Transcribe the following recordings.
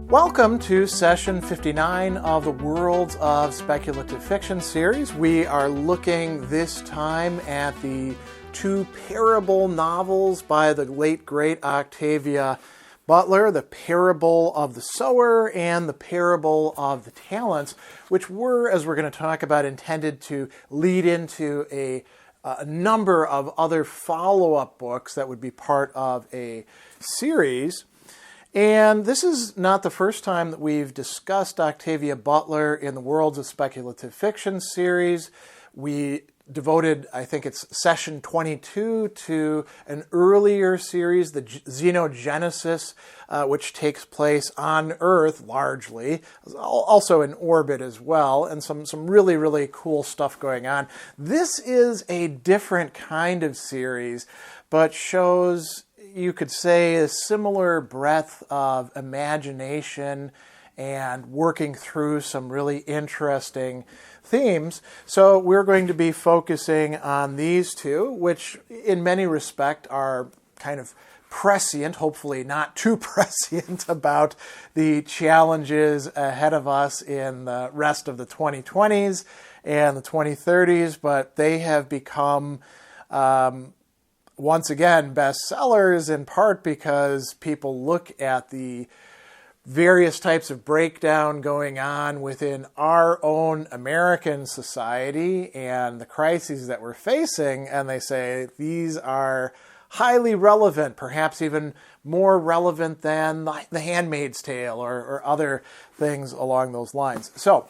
Welcome to session 59 of the Worlds of Speculative Fiction series. We are looking this time at the two parable novels by the late great Octavia Butler, the Parable of the Sower and the Parable of the Talents, which were, as we're going to talk about, intended to lead into a number of other follow-up books that would be part of a series. And this is not the first time that we've discussed Octavia Butler in the Worlds of Speculative Fiction series. We devoted, I think it's session 22, to an earlier series, the Xenogenesis, which takes place on Earth largely, also in orbit as well, and some really, really cool stuff going on. This is a different kind of series, but shows, you could say, a similar breadth of imagination and working through some really interesting themes. So we're going to be focusing on these two, which in many respects are kind of prescient, hopefully not too prescient, about the challenges ahead of us in the rest of the 2020s and the 2030s, but they have become once again, bestsellers in part because people look at the various types of breakdown going on within our own American society and the crises that we're facing, and they say these are highly relevant, perhaps even more relevant than The Handmaid's Tale or other things along those lines. So,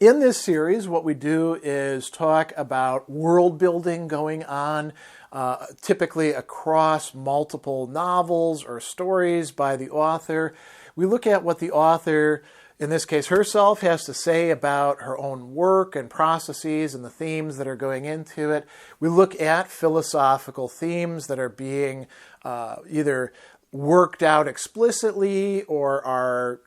in this series, what we do is talk about world building going on, typically across multiple novels or stories by the author. We look at what the author, in this case herself, has to say about her own work and processes and the themes that are going into it. We look at philosophical themes that are being either worked out explicitly or are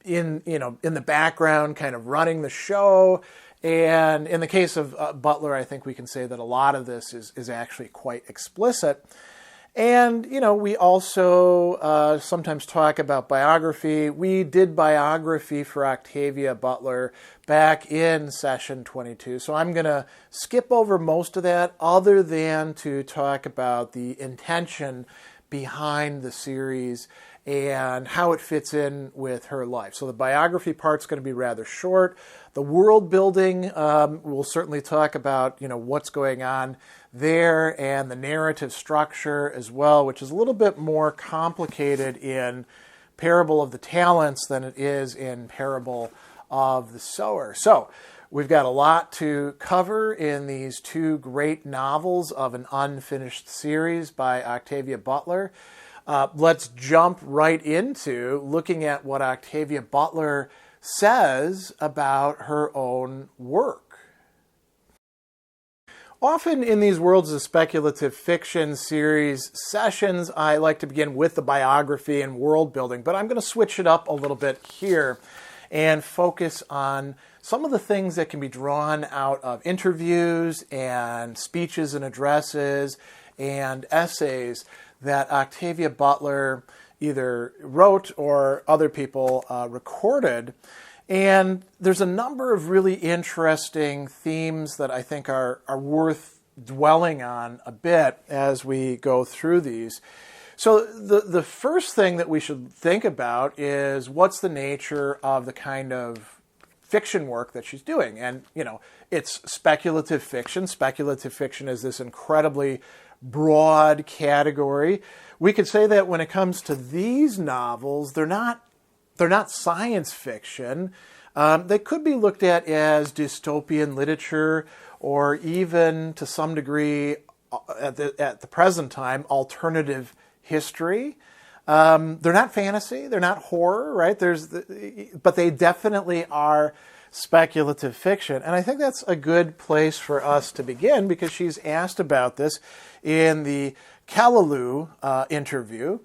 in the background, kind of running the show. And in the case of Butler, I think we can say that a lot of this is actually quite explicit. And, we also sometimes talk about biography. We did biography for Octavia Butler back in session 22. So I'm going to skip over most of that other than to talk about the intention behind the series and how it fits in with her life. So the biography part's going to be rather short. The world building, we'll certainly talk about, what's going on there, and the narrative structure as well, which is a little bit more complicated in Parable of the Talents than it is in Parable of the Sower. So we've got a lot to cover in these two great novels of an unfinished series by Octavia Butler. Let's jump right into looking at what Octavia Butler says about her own work. Often in these Worlds of Speculative Fiction series sessions, I like to begin with the biography and world building, but I'm going to switch it up a little bit here and focus on some of the things that can be drawn out of interviews and speeches and addresses and essays that Octavia Butler either wrote or other people recorded. And there's a number of really interesting themes that I think are worth dwelling on a bit as we go through these. So the first thing that we should think about is what's the nature of the kind of fiction work that she's doing. And, it's speculative fiction. Speculative fiction is this incredibly broad category. We could say that when it comes to these novels, they're not science fiction. They could be looked at as dystopian literature, or even to some degree, at the present time, alternative history. They're not fantasy. They're not horror, right? But they definitely are speculative fiction. And I think that's a good place for us to begin, because she's asked about this in the Callaloo interview.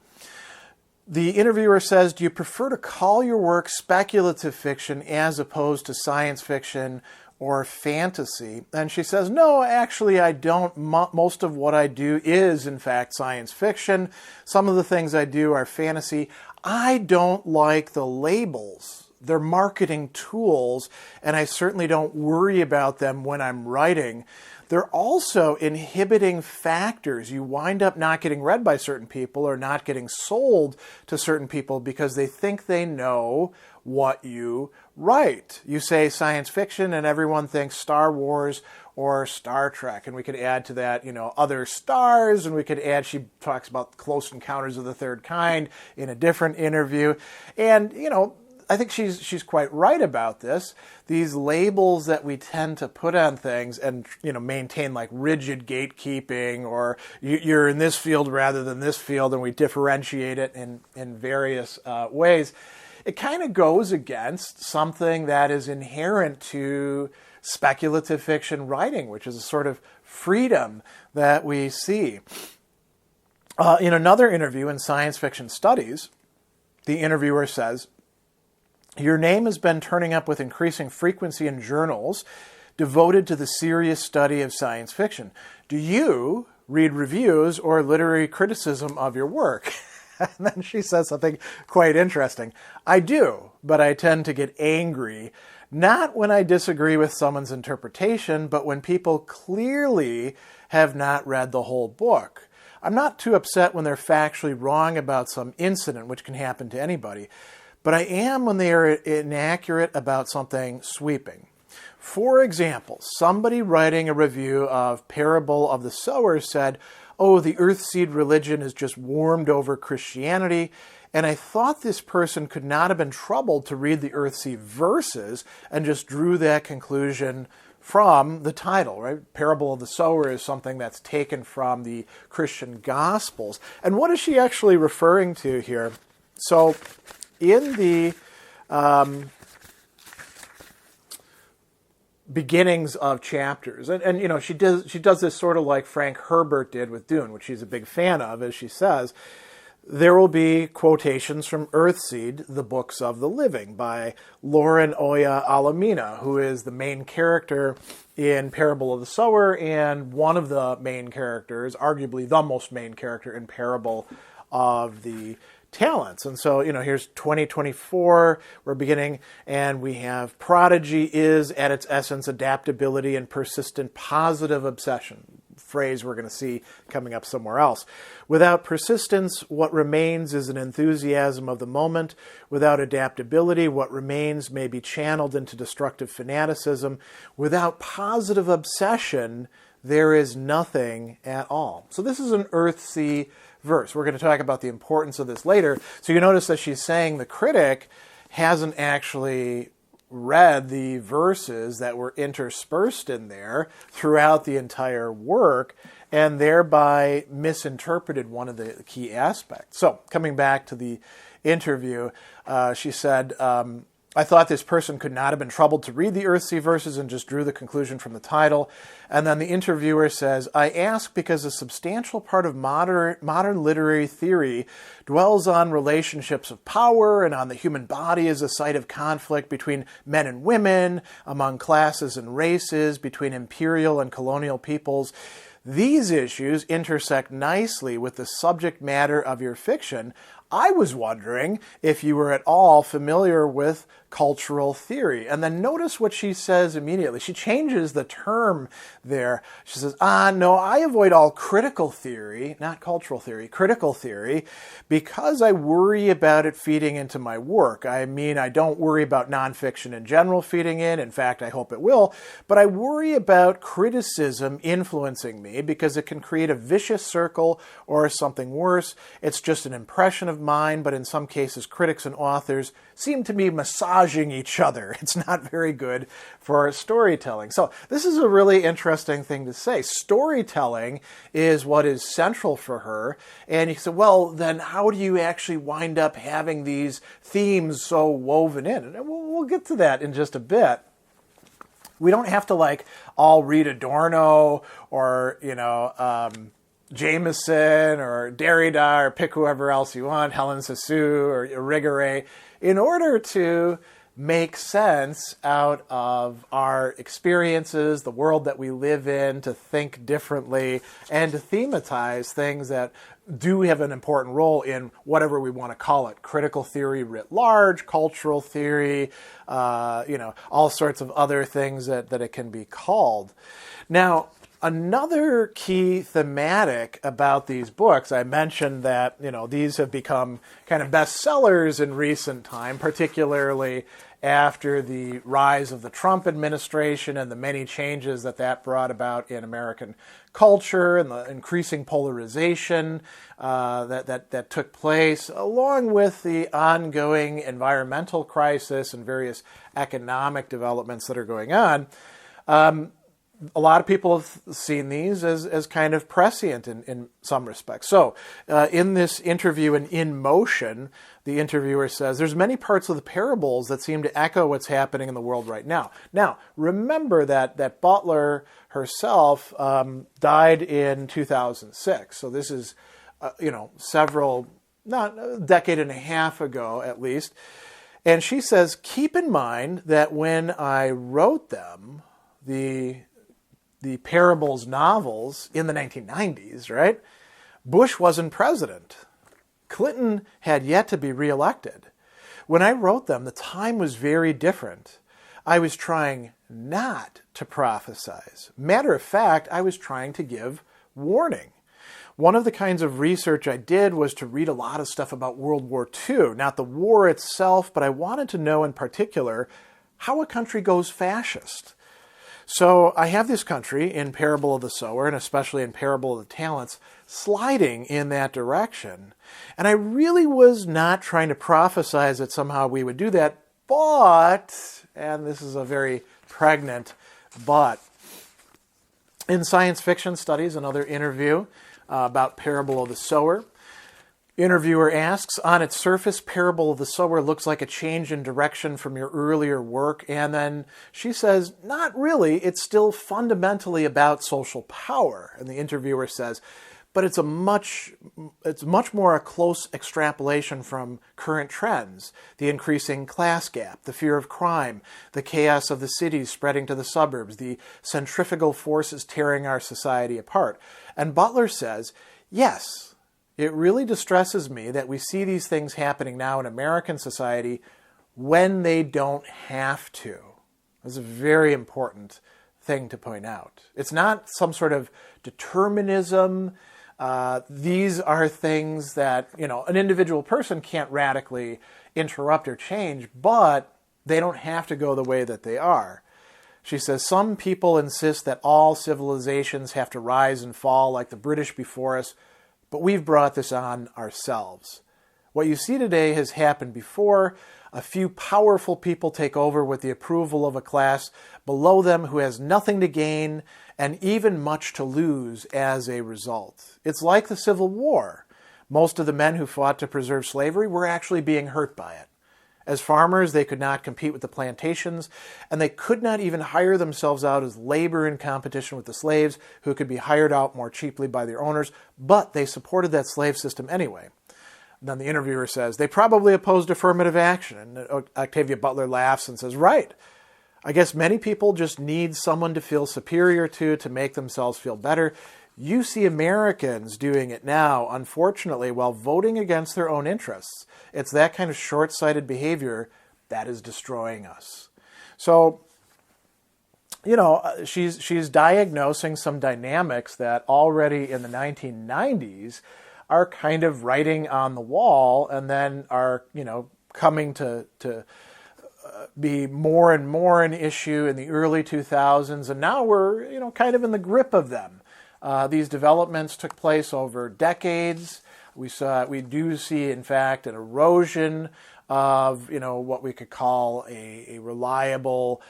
The interviewer says, do you prefer to call your work speculative fiction as opposed to science fiction or fantasy? And she says, no, actually I don't. Most of what I do is, in fact, science fiction. Some of the things I do are fantasy. I don't like the labels. They're marketing tools, and I certainly don't worry about them when I'm writing. They're also inhibiting factors. You wind up not getting read by certain people or not getting sold to certain people because they think they know what you write. You say science fiction and everyone thinks Star Wars or Star Trek. And we could add to that, other stars, and we could add, she talks about Close Encounters of the Third Kind in a different interview. And, I think she's quite right about this. These labels that we tend to put on things and, maintain like rigid gatekeeping, or you're in this field rather than this field, and we differentiate it in various ways. It kind of goes against something that is inherent to speculative fiction writing, which is a sort of freedom that we see. In another interview in Science Fiction Studies, the interviewer says, your name has been turning up with increasing frequency in journals devoted to the serious study of science fiction. Do you read reviews or literary criticism of your work? And then she says something quite interesting. I do, but I tend to get angry, not when I disagree with someone's interpretation, but when people clearly have not read the whole book. I'm not too upset when they're factually wrong about some incident, which can happen to anybody. But I am when they are inaccurate about something sweeping. For example, somebody writing a review of Parable of the Sower said, oh, the earthseed religion is just warmed over Christianity, and I thought this person could not have been troubled to read the earthseed verses and just drew that conclusion from the title, right? Parable of the Sower is something that's taken from the Christian Gospels. And what is she actually referring to here? So, in the beginnings of chapters, and she does this sort of like Frank Herbert did with Dune, which she's a big fan of, as she says. There will be quotations from Earthseed, the Books of the Living, by Lauren Oya Alamina, who is the main character in Parable of the Sower and one of the main characters, arguably the most main character in Parable of the Talents. And so, here's 2024, we're beginning, and we have prodigy is, at its essence, adaptability and persistent positive obsession. Phrase we're going to see coming up somewhere else. Without persistence, what remains is an enthusiasm of the moment. Without adaptability, what remains may be channeled into destructive fanaticism. Without positive obsession, there is nothing at all. So this is an Earthsea verse. We're going to talk about the importance of this later. So you notice that she's saying the critic hasn't actually read the verses that were interspersed in there throughout the entire work, and thereby misinterpreted one of the key aspects. So coming back to the interview, she said, I thought this person could not have been troubled to read the Earthsea verses and just drew the conclusion from the title. And then the interviewer says, I ask because a substantial part of modern literary theory dwells on relationships of power and on the human body as a site of conflict between men and women, among classes and races, between imperial and colonial peoples. These issues intersect nicely with the subject matter of your fiction. I was wondering if you were at all familiar with cultural theory. And then notice what she says immediately. She changes the term there. She says, no, I avoid all critical theory, not cultural theory, critical theory, because I worry about it feeding into my work. I mean, I don't worry about nonfiction in general feeding in. In fact, I hope it will. But I worry about criticism influencing me because it can create a vicious circle or something worse. It's just an impression of mine, but in some cases, critics and authors seem to be massaging each other. It's not very good for storytelling. So this is a really interesting thing to say. Storytelling is what is central for her. And you say, well, then how do you actually wind up having these themes so woven in? And we'll get to that in just a bit. We don't have to all read Adorno or, Jameson or Derrida or pick whoever else you want, Helen Sassoon or Irigaray, in order to make sense out of our experiences, the world that we live in, to think differently, and to thematize things that do have an important role in whatever we want to call it. Critical theory writ large, cultural theory, all sorts of other things that it can be called. Now, another key thematic about these books, I mentioned that, these have become kind of bestsellers in recent time, particularly after the rise of the Trump administration and the many changes that brought about in American culture and the increasing polarization that took place, along with the ongoing environmental crisis and various economic developments that are going on. A lot of people have seen these as kind of prescient in some respects. So in this interview in Motion, the interviewer says, there's many parts of the parables that seem to echo what's happening in the world right now. Now, remember that Butler herself died in 2006. So this is, not a decade and a half ago at least. And she says, keep in mind that when I wrote them, the Parables novels in the 1990s, right? Bush wasn't president. Clinton had yet to be reelected. When I wrote them, the time was very different. I was trying not to prophesize. Matter of fact, I was trying to give warning. One of the kinds of research I did was to read a lot of stuff about World War II, not the war itself, but I wanted to know in particular how a country goes fascist. So I have this country in Parable of the Sower, and especially in Parable of the Talents, sliding in that direction. And I really was not trying to prophesize that somehow we would do that, but, and this is a very pregnant but, in science fiction studies, another interview about Parable of the Sower, interviewer asks, on its surface, Parable of the Sower looks like a change in direction from your earlier work. And then she says, not really. It's still fundamentally about social power. And the interviewer says, but it's much more a close extrapolation from current trends, the increasing class gap, the fear of crime, the chaos of the cities spreading to the suburbs, the centrifugal forces tearing our society apart. And Butler says, yes, it really distresses me that we see these things happening now in American society when they don't have to. That's a very important thing to point out. It's not some sort of determinism. These are things that, an individual person can't radically interrupt or change, but they don't have to go the way that they are. She says, some people insist that all civilizations have to rise and fall like the British before us, but we've brought this on ourselves. What you see today has happened before. A few powerful people take over with the approval of a class below them who has nothing to gain and even much to lose as a result. It's like the Civil War. Most of the men who fought to preserve slavery were actually being hurt by it. As farmers, they could not compete with the plantations, and they could not even hire themselves out as labor in competition with the slaves, who could be hired out more cheaply by their owners, but they supported that slave system anyway. Then the interviewer says, they probably opposed affirmative action, and Octavia Butler laughs and says, right. I guess many people just need someone to feel superior to make themselves feel better. You see Americans doing it now, unfortunately, while voting against their own interests. It's that kind of short-sighted behavior that is destroying us. So, she's diagnosing some dynamics that already in the 1990s are kind of writing on the wall and then are, coming to be more and more an issue in the early 2000s. And now we're, kind of in the grip of them. These developments took place over decades. We do see, in fact, an erosion of, what we could call a reliable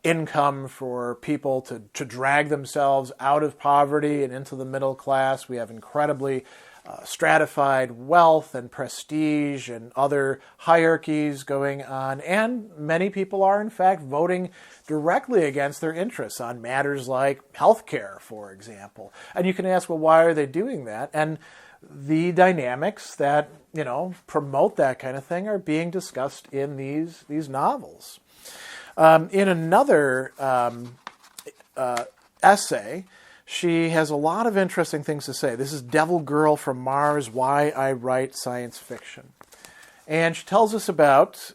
income for people to drag themselves out of poverty and into the middle class. We have incredibly stratified wealth and prestige and other hierarchies going on. And many people are, in fact, voting directly against their interests on matters like healthcare, for example. And you can ask, well, why are they doing that? And the dynamics that, promote that kind of thing are being discussed in these novels. In another essay, she has a lot of interesting things to say. This is Devil Girl from Mars, Why I Write Science Fiction. And she tells us about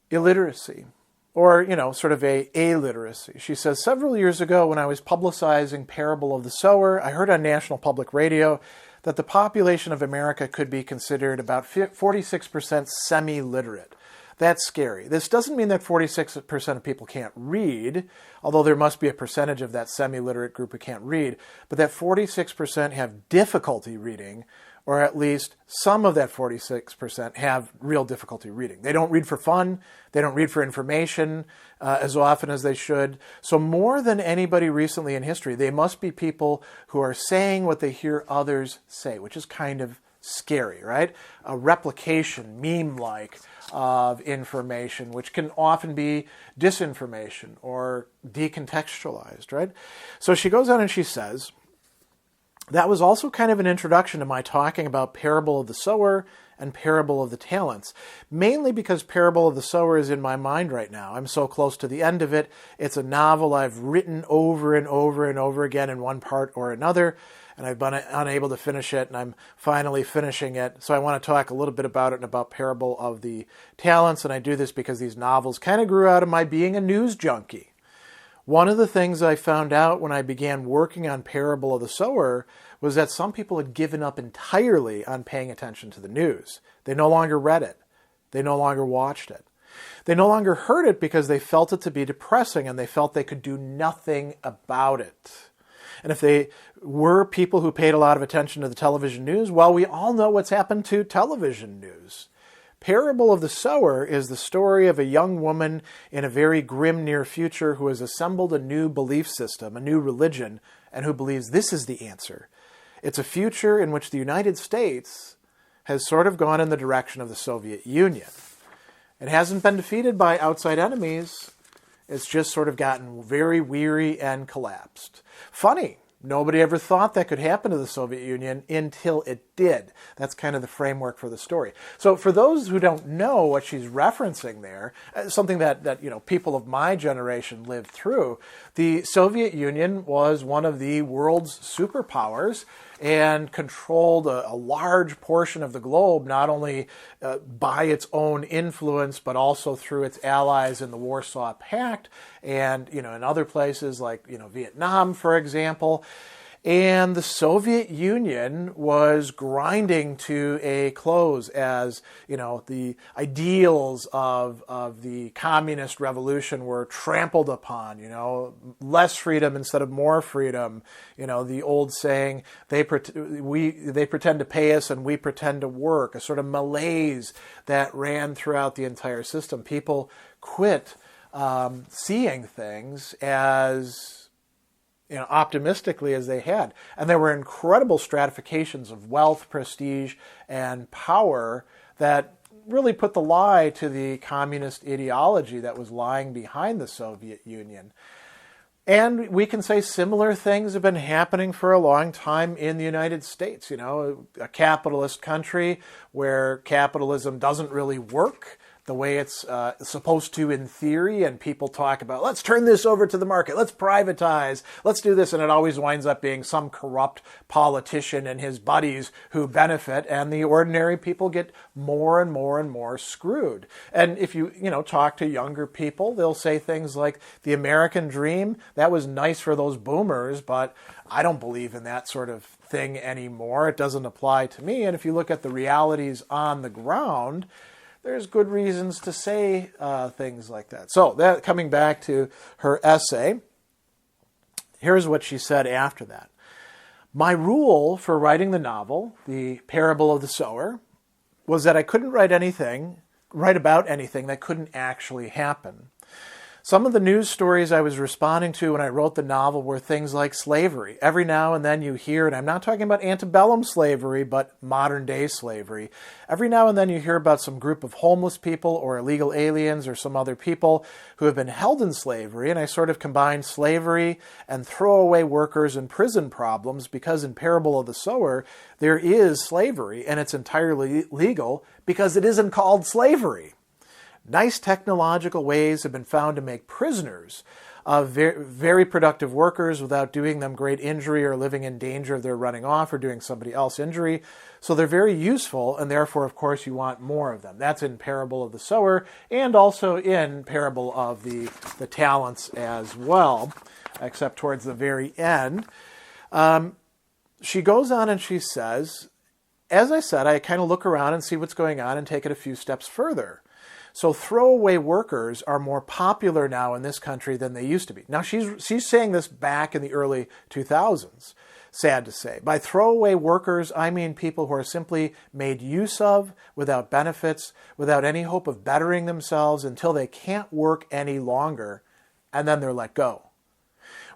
illiteracy, or, sort of a illiteracy. She says, several years ago when I was publicizing Parable of the Sower, I heard on National Public Radio that the population of America could be considered about 46% semi-literate. That's scary. This doesn't mean that 46% of people can't read, although there must be a percentage of that semi-literate group who can't read, but that 46% have difficulty reading, or at least some of that 46% have real difficulty reading. They don't read for fun. They don't read for information as often as they should. So more than anybody recently in history, they must be people who are saying what they hear others say, which is kind of scary, right? A replication, meme-like, of information, which can often be disinformation or decontextualized, right? So she goes on and she says, that was also kind of an introduction to my talking about Parable of the Sower and Parable of the Talents, mainly because Parable of the Sower is in my mind right now. I'm so close to the end of it. It's a novel I've written over and over and over again in one part or another, and I've been unable to finish it, and I'm finally finishing it. So I want to talk a little bit about it and about Parable of the Talents, and I do this because these novels kind of grew out of my being a news junkie. One of the things I found out when I began working on Parable of the Sower was that some people had given up entirely on paying attention to the news. They no longer read it. They no longer watched it. They no longer heard it because they felt it to be depressing and they felt they could do nothing about it. And if they were people who paid a lot of attention to the television news, well, we all know what's happened to television news. Parable of the Sower is the story of a young woman in a very grim near future who has assembled a new belief system, a new religion, and who believes this is the answer. It's a future in which the United States has sort of gone in the direction of the Soviet Union. It hasn't been defeated by outside enemies. It's just sort of gotten very weary and collapsed. Funny, nobody ever thought that could happen to the Soviet Union until it did. That's kind of the framework for the story. So for those who don't know what she's referencing there, something that people of my generation lived through, the Soviet Union was one of the world's superpowers and controlled a large portion of the globe, not only by its own influence, but also through its allies in the Warsaw Pact and, in other places like, Vietnam, for example. And the Soviet Union was grinding to a close as, the ideals of the communist revolution were trampled upon, less freedom instead of more freedom. The old saying, they pretend to pay us and we pretend to work, a sort of malaise that ran throughout the entire system. People quit seeing things as optimistically as they had. And there were incredible stratifications of wealth, prestige, and power that really put the lie to the communist ideology that was lying behind the Soviet Union. And we can say similar things have been happening for a long time in the United States. A capitalist country where capitalism doesn't really work the way it's supposed to in theory, and people talk about, let's turn this over to the market, let's privatize, let's do this, and it always winds up being some corrupt politician and his buddies who benefit, and the ordinary people get more and more and more screwed. And if you talk to younger people, they'll say things like, the American dream, that was nice for those boomers, but I don't believe in that sort of thing anymore. It doesn't apply to me. And if you look at the realities on the ground, there's good reasons to say things like that. So coming back to her essay, here's what she said after that. My rule for writing the novel, The Parable of the Sower, was that I couldn't write about anything that couldn't actually happen. Some of the news stories I was responding to when I wrote the novel were things like slavery. Every now and then you hear, and I'm not talking about antebellum slavery, but modern day slavery. Every now and then you hear about some group of homeless people or illegal aliens or some other people who have been held in slavery, and I sort of combined slavery and throwaway workers and prison problems because in Parable of the Sower, there is slavery, and it's entirely legal because it isn't called slavery. Nice technological ways have been found to make prisoners very productive workers without doing them great injury or living in danger of their running off or doing somebody else injury. So they're very useful, and therefore, of course, you want more of them. That's in Parable of the Sower and also in Parable of the Talents as well, except towards the very end. She goes on and she says, as I said, I kind of look around and see what's going on and take it a few steps further. So throwaway workers are more popular now in this country than they used to be. Now, she's saying this back in the early 2000s, sad to say. By throwaway workers, I mean people who are simply made use of without benefits, without any hope of bettering themselves until they can't work any longer, and then they're let go.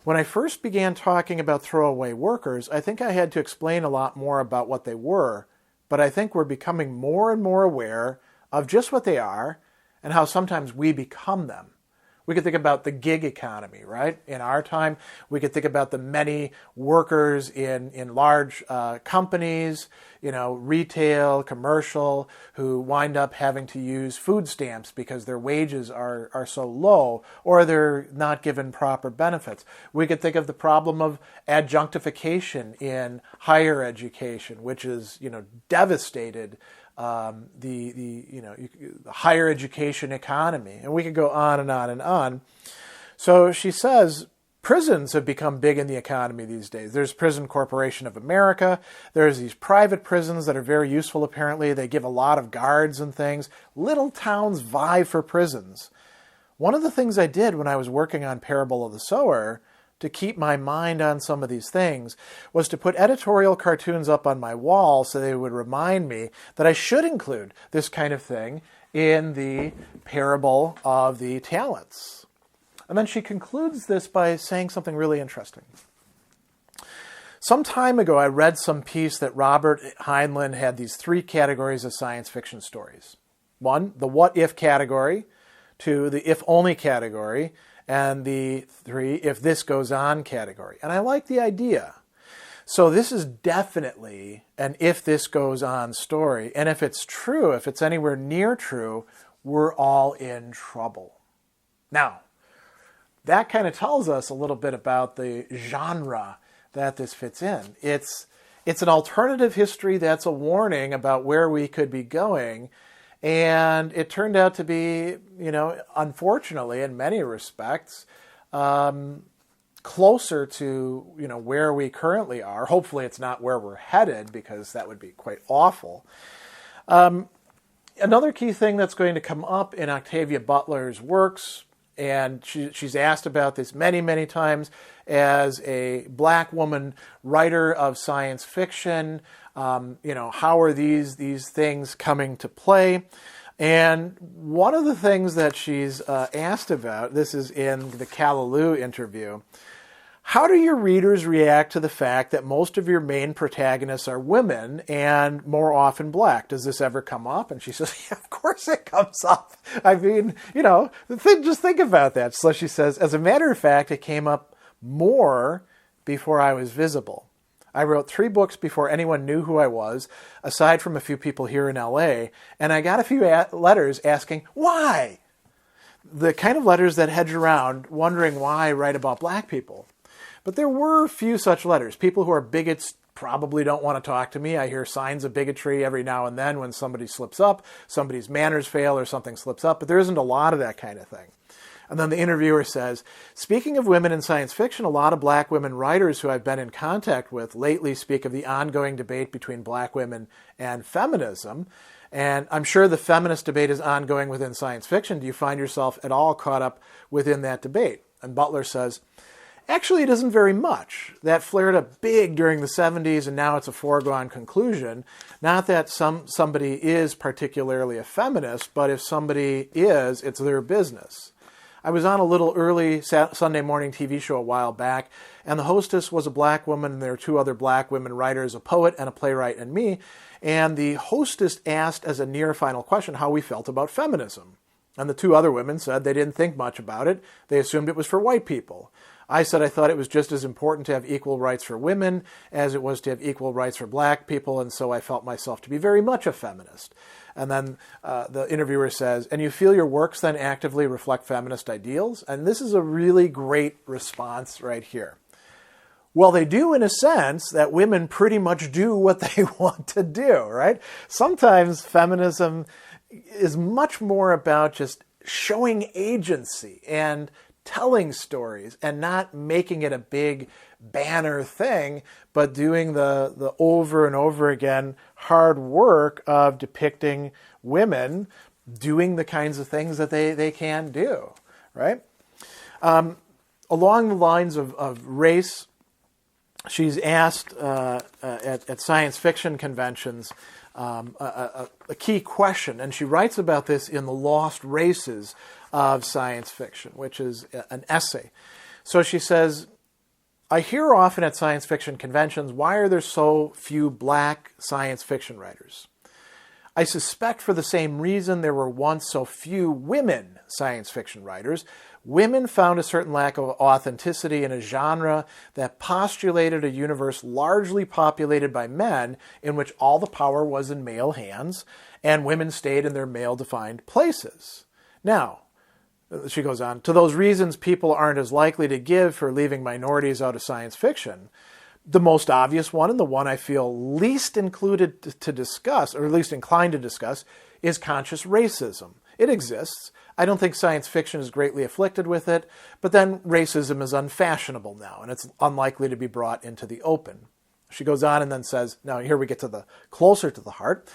When I first began talking about throwaway workers, I think I had to explain a lot more about what they were, but I think we're becoming more and more aware of just what they are and how sometimes we become them. We could think about the gig economy, right? In our time, we could think about the many workers in large companies, retail, commercial, who wind up having to use food stamps because their wages are so low or they're not given proper benefits. We could think of the problem of adjunctification in higher education, which is, devastated the higher education economy. And we could go on and on and on. So she says, prisons have become big in the economy these days. There's Prison Corporation of America. There's these private prisons that are very useful, apparently. They give a lot of guards and things. Little towns vie for prisons. One of the things I did when I was working on Parable of the Sower to keep my mind on some of these things was to put editorial cartoons up on my wall so they would remind me that I should include this kind of thing in the Parable of the Talents. And then she concludes this by saying something really interesting. Some time ago, I read some piece that Robert Heinlein had these 3 categories of science fiction stories. 1, the what-if category. 2, the if-only category. And the 3, if this goes on category. And I like the idea. So this is definitely an if this goes on story. And if it's true, if it's anywhere near true, we're all in trouble. Now, that kind of tells us a little bit about the genre that this fits in. It's an alternative history that's a warning about where we could be going. And it turned out to be, unfortunately, in many respects, closer to, where we currently are. Hopefully it's not where we're headed, because that would be quite awful. Another key thing that's going to come up in Octavia Butler's works, and she's asked about this many, many times, as a black woman writer of science fiction, how are these things coming to play? And one of the things that she's asked about, this is in the Callaloo interview, how do your readers react to the fact that most of your main protagonists are women and more often black? Does this ever come up? And she says, yeah, of course it comes up. I mean, just think about that. So she says, as a matter of fact, it came up more before I was visible. I wrote 3 books before anyone knew who I was, aside from a few people here in LA, and I got a few letters asking, why? The kind of letters that hedge around, wondering why I write about black people. But there were a few such letters. People who are bigots probably don't want to talk to me. I hear signs of bigotry every now and then when somebody slips up, somebody's manners fail or something slips up, but there isn't a lot of that kind of thing. And then the interviewer says, speaking of women in science fiction, a lot of black women writers who I've been in contact with lately speak of the ongoing debate between black women and feminism. And I'm sure the feminist debate is ongoing within science fiction. Do you find yourself at all caught up within that debate? And Butler says, actually, it isn't very much. That flared up big during the 70s, and now it's a foregone conclusion. Not that somebody is particularly a feminist, but if somebody is, it's their business. I was on a little early Sunday morning TV show a while back, and the hostess was a black woman, and there were two other black women writers, a poet and a playwright and me. And the hostess asked as a near final question how we felt about feminism. And the two other women said they didn't think much about it. They assumed it was for white people. I said I thought it was just as important to have equal rights for women as it was to have equal rights for black people, and so I felt myself to be very much a feminist. And then the interviewer says, and you feel your works then actively reflect feminist ideals? And this is a really great response right here. Well, they do in a sense that women pretty much do what they want to do, right? Sometimes feminism is much more about just showing agency and telling stories and not making it a big banner thing, but doing the over and over again hard work of depicting women doing the kinds of things that they can do, right? Along the lines of race, she's asked at science fiction conventions a key question, and she writes about this in The Lost Races of Science Fiction, which is an essay. So she says, I hear often at science fiction conventions, why are there so few black science fiction writers? I suspect for the same reason there were once so few women science fiction writers. Women found a certain lack of authenticity in a genre that postulated a universe largely populated by men in which all the power was in male hands, and women stayed in their male-defined places. Now, she goes on, to those reasons people aren't as likely to give for leaving minorities out of science fiction. The most obvious one, and the one I feel least included to discuss, or at least inclined to discuss, is conscious racism. It exists. I don't think science fiction is greatly afflicted with it, but then racism is unfashionable now, and it's unlikely to be brought into the open. She goes on and then says, now here we get to the closer to the heart,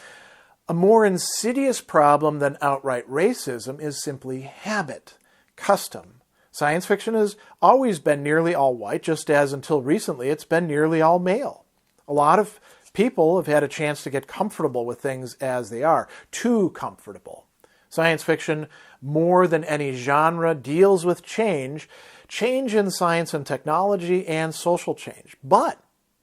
a more insidious problem than outright racism is simply habit, custom. Science fiction has always been nearly all white, just as until recently it's been nearly all male. A lot of people have had a chance to get comfortable with things as they are, too comfortable. Science fiction, more than any genre, deals with change in science and technology, and social change. But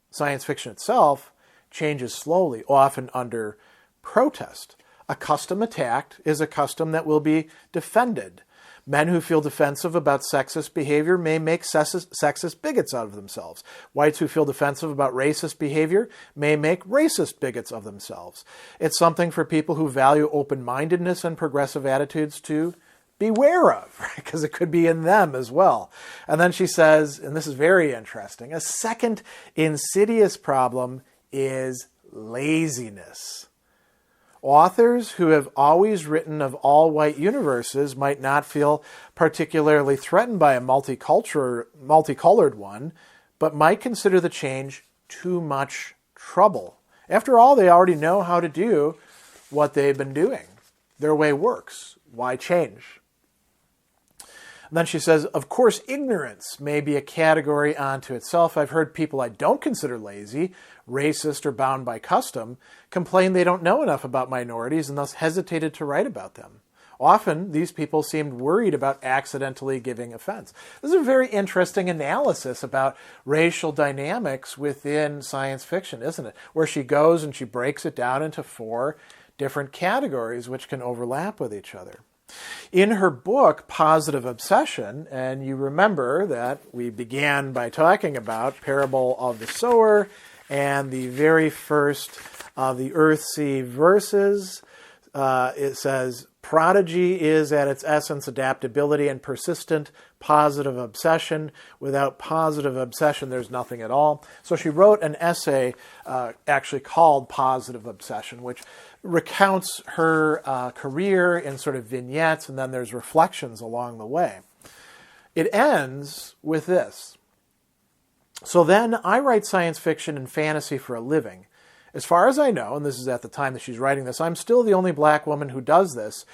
science fiction itself changes slowly, often under protest. A custom attacked is a custom that will be defended. Men who feel defensive about sexist behavior may make sexist bigots out of themselves. Whites who feel defensive about racist behavior may make racist bigots of themselves. It's something for people who value open-mindedness and progressive attitudes to beware of, right? Because it could be in them as well. And then she says, and this is very interesting, a second insidious problem is laziness. Authors who have always written of all-white universes might not feel particularly threatened by a multicolored one, but might consider the change too much trouble. After all, they already know how to do what they've been doing. Their way works. Why change? And then she says, of course, ignorance may be a category unto itself. I've heard people I don't consider lazy, racist, or bound by custom complain they don't know enough about minorities and thus hesitated to write about them. Often, these people seemed worried about accidentally giving offense. This is a very interesting analysis about racial dynamics within science fiction, isn't it? Where she goes and she breaks it down into 4 different categories which can overlap with each other. In her book, Positive Obsession, and you remember that we began by talking about Parable of the Sower and the very first of the Earthsea verses, it says, prodigy is at its essence adaptability and persistent positive obsession. Without positive obsession, there's nothing at all. So she wrote an essay actually called Positive Obsession, which recounts her career in sort of vignettes, and then there's reflections along the way. It ends with this. So then I write science fiction and fantasy for a living. As far as I know, and this is at the time that she's writing this, I'm still the only black woman who does this.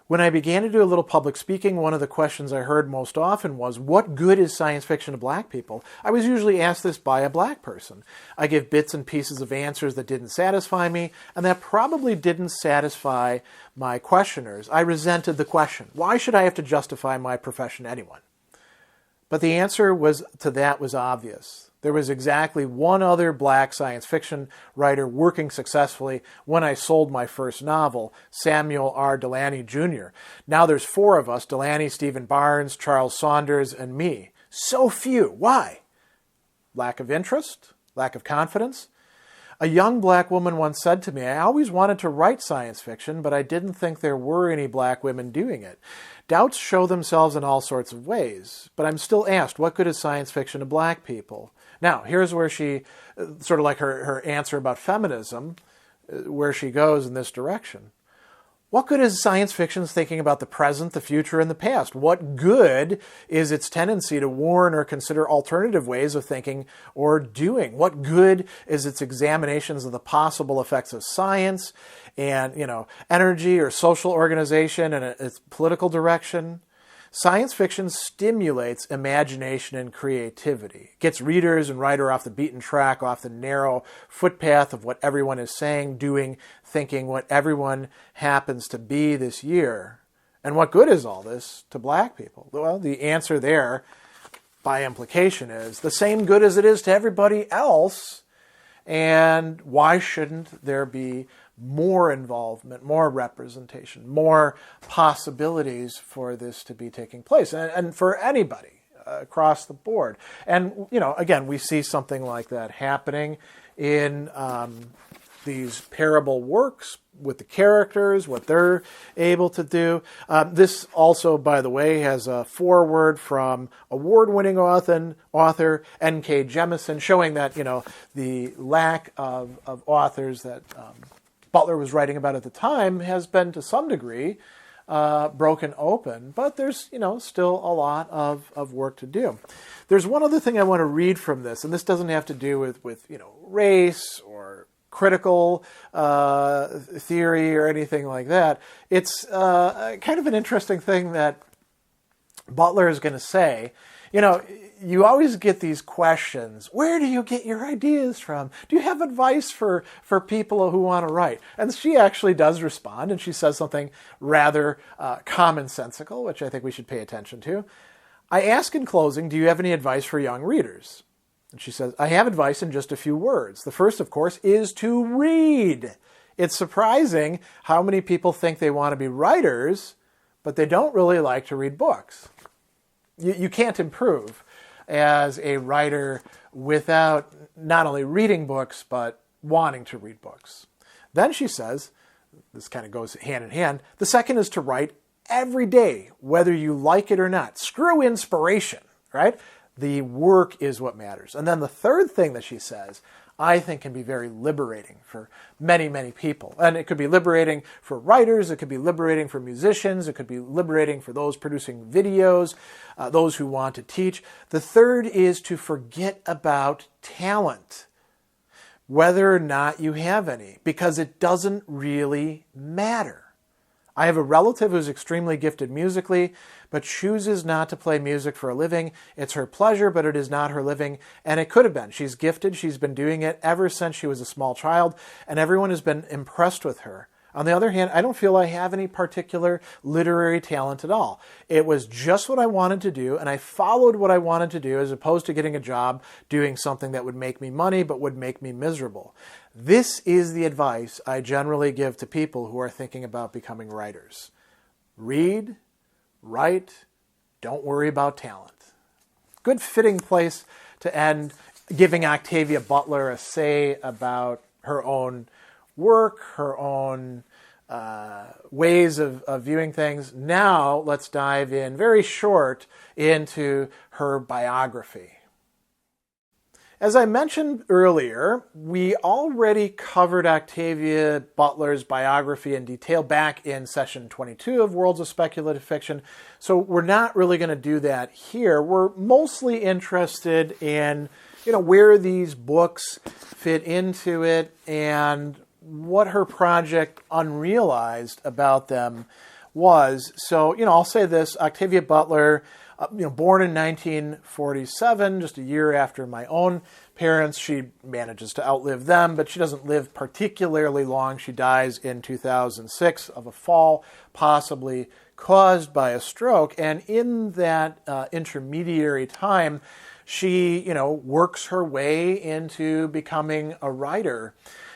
When I began to do a little public speaking, one of the questions I heard most often was, what good is science fiction to black people? I was usually asked this by a black person. I gave bits and pieces of answers that didn't satisfy me, and that probably didn't satisfy my questioners. I resented the question. Why should I have to justify my profession to anyone? But the answer to that was obvious. There was exactly one other black science fiction writer working successfully when I sold my first novel, Samuel R. Delany Jr. Now there's 4 of us, Delany, Stephen Barnes, Charles Saunders, and me. So few. Why? Lack of interest? Lack of confidence? A young black woman once said to me, I always wanted to write science fiction, but I didn't think there were any black women doing it. Doubts show themselves in all sorts of ways, but I'm still asked, what good is science fiction to black people? Now, here's where she, sort of like her answer about feminism, where she goes in this direction. What good is science fiction's thinking about the present, the future, and the past? What good is its tendency to warn or consider alternative ways of thinking or doing? What good is its examinations of the possible effects of science and, energy or social organization and its political direction? Science fiction stimulates imagination and creativity. It gets readers and writer off the beaten track, off the narrow footpath of what everyone is saying, doing, thinking, what everyone happens to be this year. And what good is all this to black people? Well, the answer there, by implication, is the same good as it is to everybody else. And why shouldn't there be more involvement, more representation, more possibilities for this to be taking place, and for anybody across the board? And, again, we see something like that happening in these parable works with the characters, what they're able to do. This also, by the way, has a foreword from award-winning author N.K. Jemisin, showing that, the lack of authors that Butler was writing about at the time has been, to some degree, broken open, but there's, still a lot of work to do. There's one other thing I want to read from this, and this doesn't have to do with race or critical theory or anything like that. It's kind of an interesting thing that Butler is going to say. You always get these questions. Where do you get your ideas from? Do you have advice for people who want to write? And she actually does respond, and she says something rather commonsensical, which I think we should pay attention to. I ask in closing, do you have any advice for young readers? And she says, I have advice in just a few words. The first, of course, is to read. It's surprising how many people think they want to be writers, but they don't really like to read books. You can't improve as a writer without not only reading books, but wanting to read books. Then she says, this kind of goes hand in hand, the second is to write every day, whether you like it or not. Screw inspiration, right? The work is what matters. And then the third thing that she says, I think can be very liberating for many, many people. And it could be liberating for writers, it could be liberating for musicians, it could be liberating for those producing videos, those who want to teach. The third is to forget about talent, whether or not you have any, because it doesn't really matter. I have a relative who's extremely gifted musically, but chooses not to play music for a living. It's her pleasure, but it is not her living, and it could have been. She's gifted. She's been doing it ever since she was a small child, and everyone has been impressed with her. On the other hand, I don't feel I have any particular literary talent at all. It was just what I wanted to do, and I followed what I wanted to do as opposed to getting a job doing something that would make me money but would make me miserable. This is the advice I generally give to people who are thinking about becoming writers. Read, write, don't worry about talent. Good fitting place to end, giving Octavia Butler a say about her own work, her own ways of viewing things. Now let's dive in very short into her biography. As I mentioned earlier, we already covered Octavia Butler's biography in detail back in session 22 of Worlds of Speculative Fiction, so we're not really going to do that here. We're mostly interested in, where these books fit into it and what her project unrealized about them was. So, I'll say this, Octavia Butler, born in 1947, just a year after my own parents. She manages to outlive them, but she doesn't live particularly long. She dies in 2006 of a fall, possibly caused by a stroke. And in that intermediary time, she, works her way into becoming a writer.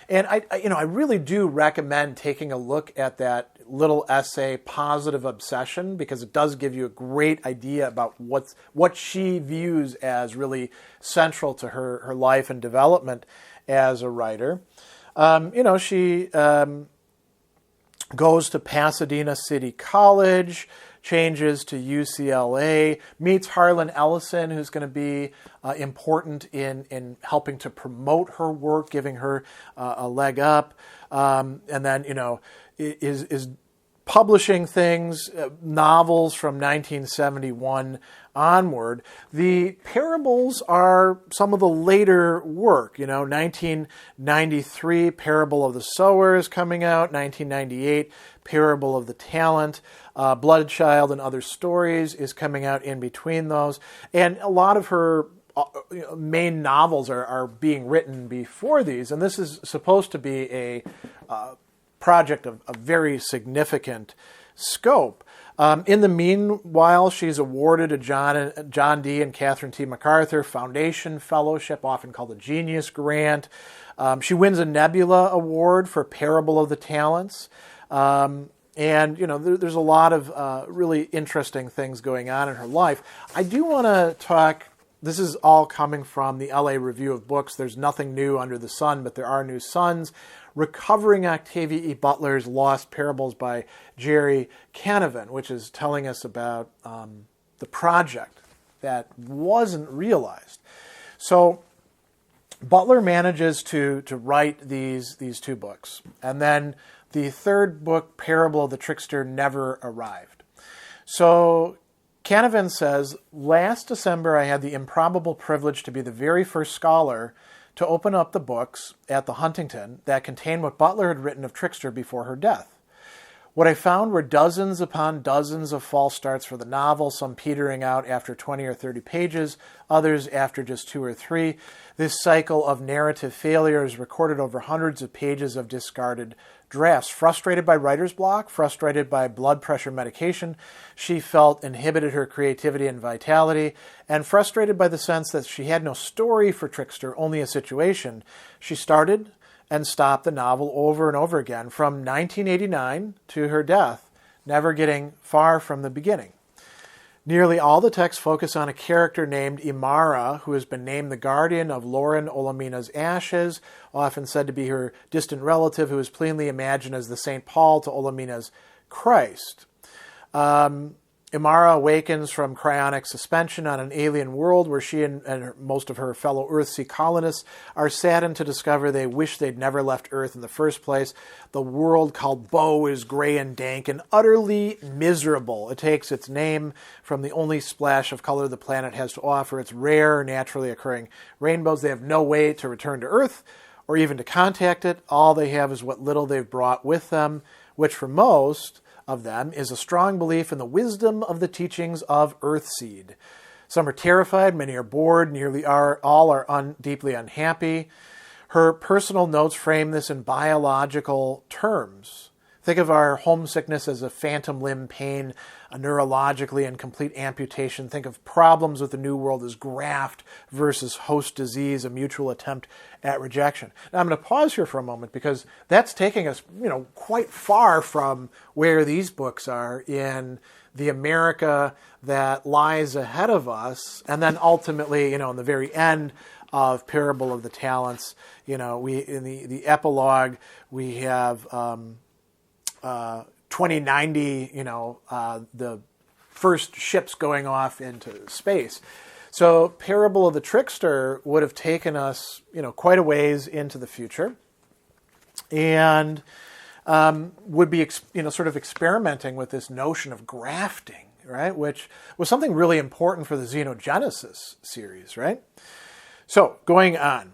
And I really do recommend taking a look at that little essay, Positive Obsession, because it does give you a great idea about what she views as really central to her life and development as a writer. She goes to Pasadena City College, changes to UCLA, meets Harlan Ellison, who's going to be important in helping to promote her work, giving her a leg up, and then, is publishing things, novels from 1971 onward. The parables are some of the later work. 1993, Parable of the Sower is coming out. 1998, Parable of the Talent. Bloodchild and Other Stories is coming out in between those. And a lot of her main novels are being written before these. And this is supposed to be a project of very significant scope. In the meanwhile, she's awarded a John D. and Catherine T. MacArthur Foundation Fellowship, often called the Genius Grant. She wins a Nebula Award for Parable of the Talents. And, there's a lot of really interesting things going on in her life. I do want to talk, this is all coming from the LA Review of Books. There's nothing new under the sun, but there are new suns. Recovering Octavia E. Butler's Lost Parables by Jerry Canavan, which is telling us about the project that wasn't realized. So Butler manages to write these two books. And then the third book, Parable of the Trickster, never arrived. So Canavan says, last December I had the improbable privilege to be the very first scholar to open up the books at the Huntington that contained what Butler had written of Trickster before her death. What I found were dozens upon dozens of false starts for the novel, some petering out after 20 or 30 pages, others after just 2 or 3. This cycle of narrative failure is recorded over hundreds of pages of discarded drafts. Frustrated by writer's block, frustrated by blood pressure medication, she felt inhibited her creativity and vitality, and frustrated by the sense that she had no story for Trickster, only a situation. She started and stopped the novel over and over again from 1989 to her death, never getting far from the beginning. Nearly all the texts focus on a character named Imara, who has been named the guardian of Lauren Olamina's ashes, often said to be her distant relative, who is plainly imagined as the St. Paul to Olamina's Christ. Imara awakens from cryonic suspension on an alien world where she and most of her fellow Earthsea colonists are saddened to discover they wish they'd never left Earth in the first place. The world called Bo is gray and dank and utterly miserable. It takes its name from the only splash of color the planet has to offer, its rare, naturally occurring rainbows. They have no way to return to Earth or even to contact it. All they have is what little they've brought with them, which for most of them is a strong belief in the wisdom of the teachings of Earthseed. Some are terrified, many are bored, nearly all are deeply unhappy. Her personal notes frame this in biological terms. Think of our homesickness as a phantom limb pain, a neurologically incomplete amputation. Think of problems with the New World as graft versus host disease, a mutual attempt at rejection. Now I'm going to pause here for a moment because that's taking us, quite far from where these books are in the America that lies ahead of us, and then ultimately, in the very end of Parable of the Talents, we in the epilogue we have 2090, the first ships going off into space. So Parable of the Trickster would have taken us, quite a ways into the future, and would be, sort of experimenting with this notion of grafting, right? Which was something really important for the Xenogenesis series, right? So going on.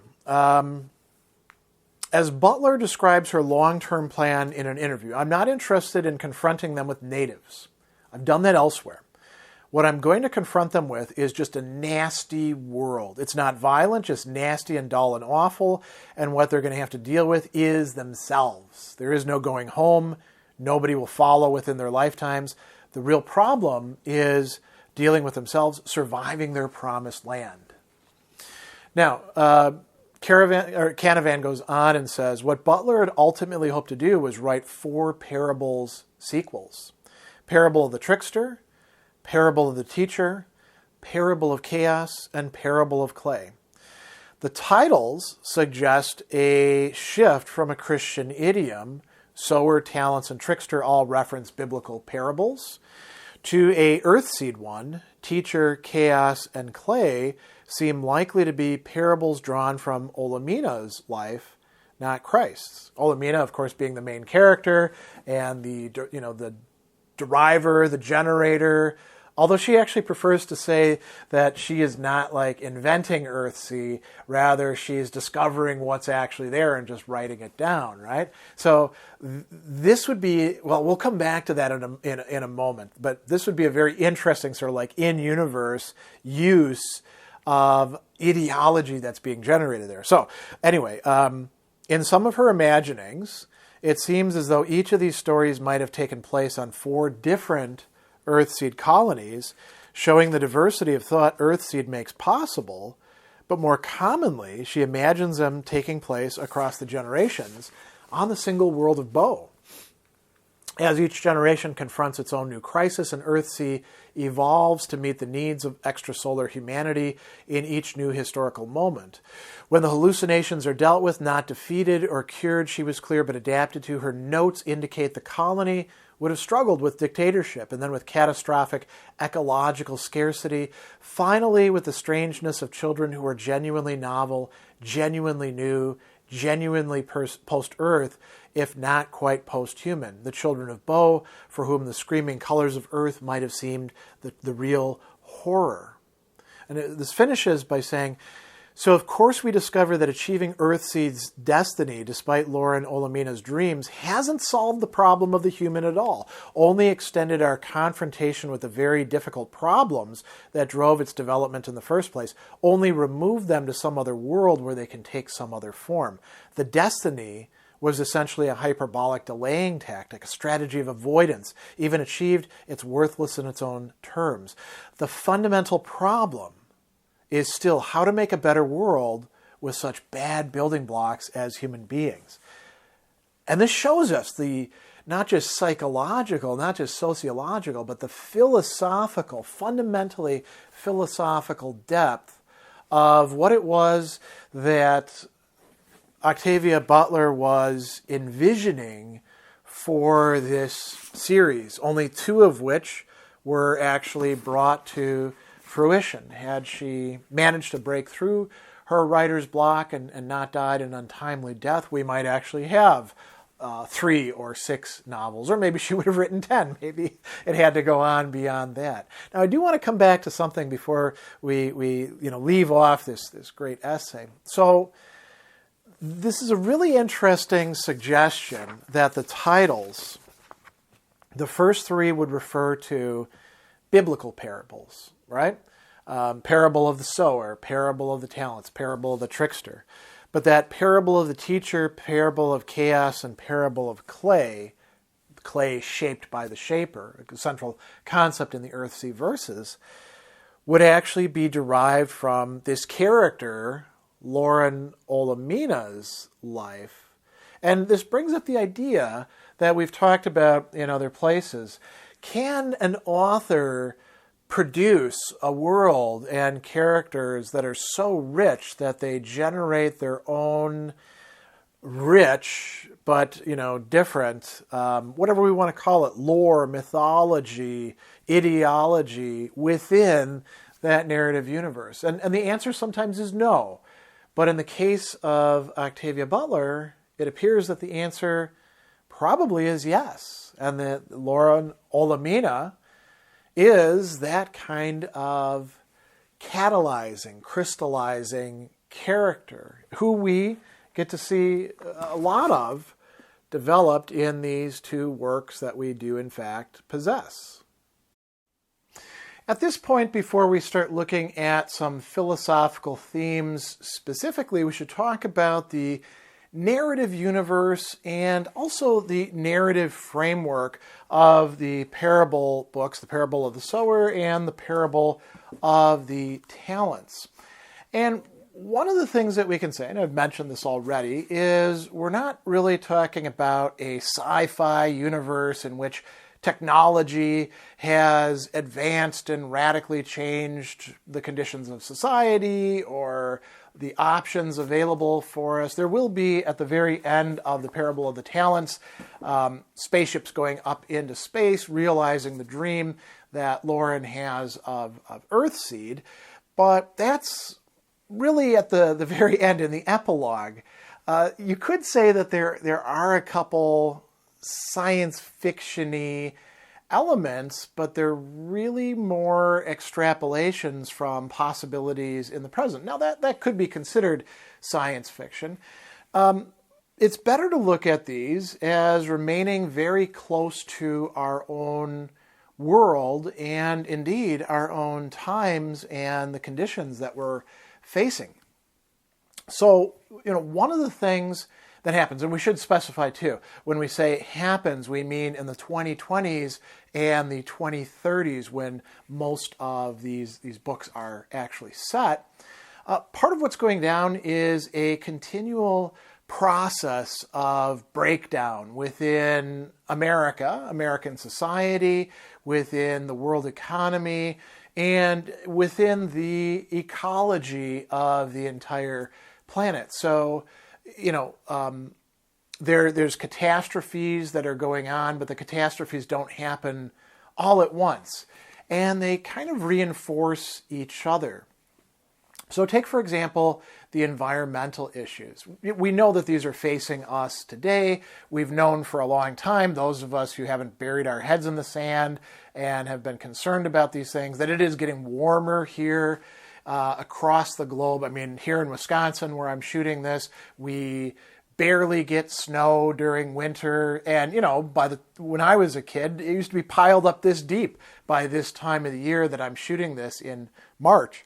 As Butler describes her long-term plan in an interview, I'm not interested in confronting them with natives. I've done that elsewhere. What I'm going to confront them with is just a nasty world. It's not violent, just nasty and dull and awful, and what they're going to have to deal with is themselves. There is no going home. Nobody will follow within their lifetimes. The real problem is dealing with themselves, surviving their promised land. Now, Canavan goes on and says, what Butler had ultimately hoped to do was write 4 parables sequels. Parable of the Trickster, Parable of the Teacher, Parable of Chaos, and Parable of Clay. The titles suggest a shift from a Christian idiom, Sower, Talents, and Trickster all reference biblical parables, to a Earthseed one, Teacher, Chaos, and Clay, seem likely to be parables drawn from Olamina's life, not Christ's. Olamina, of course, being the main character and the deriver, the generator, although she actually prefers to say that she is not like inventing Earthsea, rather she's discovering what's actually there and just writing it down, right? So this would be, well, we'll come back to that in a moment, but this would be a very interesting sort of like in-universe use of ideology that's being generated there. So anyway, in some of her imaginings, it seems as though each of these stories might have taken place on 4 different Earthseed colonies, showing the diversity of thought Earthseed makes possible, but more commonly, she imagines them taking place across the generations on the single world of Bo. As each generation confronts its own new crisis, and Earthsea evolves to meet the needs of extrasolar humanity in each new historical moment. When the hallucinations are dealt with, not defeated or cured, she was clear, but adapted to, her notes indicate the colony would have struggled with dictatorship, and then with catastrophic ecological scarcity, finally with the strangeness of children who are genuinely novel, genuinely new, genuinely post-Earth, if not quite post-human. The children of Bo, for whom the screaming colors of Earth might have seemed the real horror. And this finishes by saying, so of course we discover that achieving Earthseed's destiny, despite Lauren Olamina's dreams, hasn't solved the problem of the human at all, only extended our confrontation with the very difficult problems that drove its development in the first place, only removed them to some other world where they can take some other form. The destiny was essentially a hyperbolic delaying tactic, a strategy of avoidance, even achieved its worthless in its own terms. The fundamental problem is still how to make a better world with such bad building blocks as human beings. And this shows us the not just psychological, not just sociological, but the philosophical, fundamentally philosophical depth of what it was that Octavia Butler was envisioning for this series, only 2 of which were actually brought to fruition. Had she managed to break through her writer's block and not died an untimely death, we might actually have 3 or 6 novels, or maybe she would have written 10. Maybe it had to go on beyond that. Now, I do want to come back to something before we leave off this great essay. So this is a really interesting suggestion that the titles, the first 3 would refer to biblical parables, right? Parable of the Sower, Parable of the Talents, Parable of the Trickster. But that Parable of the Teacher, Parable of Chaos, and Parable of Clay, clay shaped by the shaper, a central concept in the Earthsea verses, would actually be derived from this character, Lauren Olamina's life. And this brings up the idea that we've talked about in other places. Can an author produce a world and characters that are so rich that they generate their own rich but different, whatever we want to call it, lore, mythology, ideology within that narrative universe? And the answer sometimes is no. But in the case of Octavia Butler, it appears that the answer probably is yes, and that Lauren Olamina is that kind of catalyzing, crystallizing character who we get to see a lot of developed in these two works that we do in fact possess. At this point, before we start looking at some philosophical themes specifically, we should talk about the narrative universe and also the narrative framework of the parable books, the parable of the sower and the parable of the talents. And one of the things that we can say, and I've mentioned this already, is we're not really talking about a sci-fi universe in which technology has advanced and radically changed the conditions of society or the options available for us. There will be, at the very end of the parable of the talents, spaceships going up into space, realizing the dream that Lauren has of Earthseed. But that's really at the very end, in the epilogue. You could say that there are a couple science fiction-y elements, but they're really more extrapolations from possibilities in the present. Now, that could be considered science fiction. It's better to look at these as remaining very close to our own world and indeed our own times and the conditions that we're facing. So, one of the things that happens, and we should specify too, when we say happens, we mean in the 2020s and the 2030s when most of these books are actually set. Part of what's going down is a continual process of breakdown within America, American society, within the world economy, and within the ecology of the entire planet. So, there's catastrophes that are going on, but the catastrophes don't happen all at once. And they kind of reinforce each other. So take, for example, the environmental issues. We know that these are facing us today. We've known for a long time, those of us who haven't buried our heads in the sand and have been concerned about these things, that it is getting warmer here across the globe. I mean, here in Wisconsin, where I'm shooting this, we barely get snow during winter. And, when I was a kid, it used to be piled up this deep by this time of the year that I'm shooting this in March.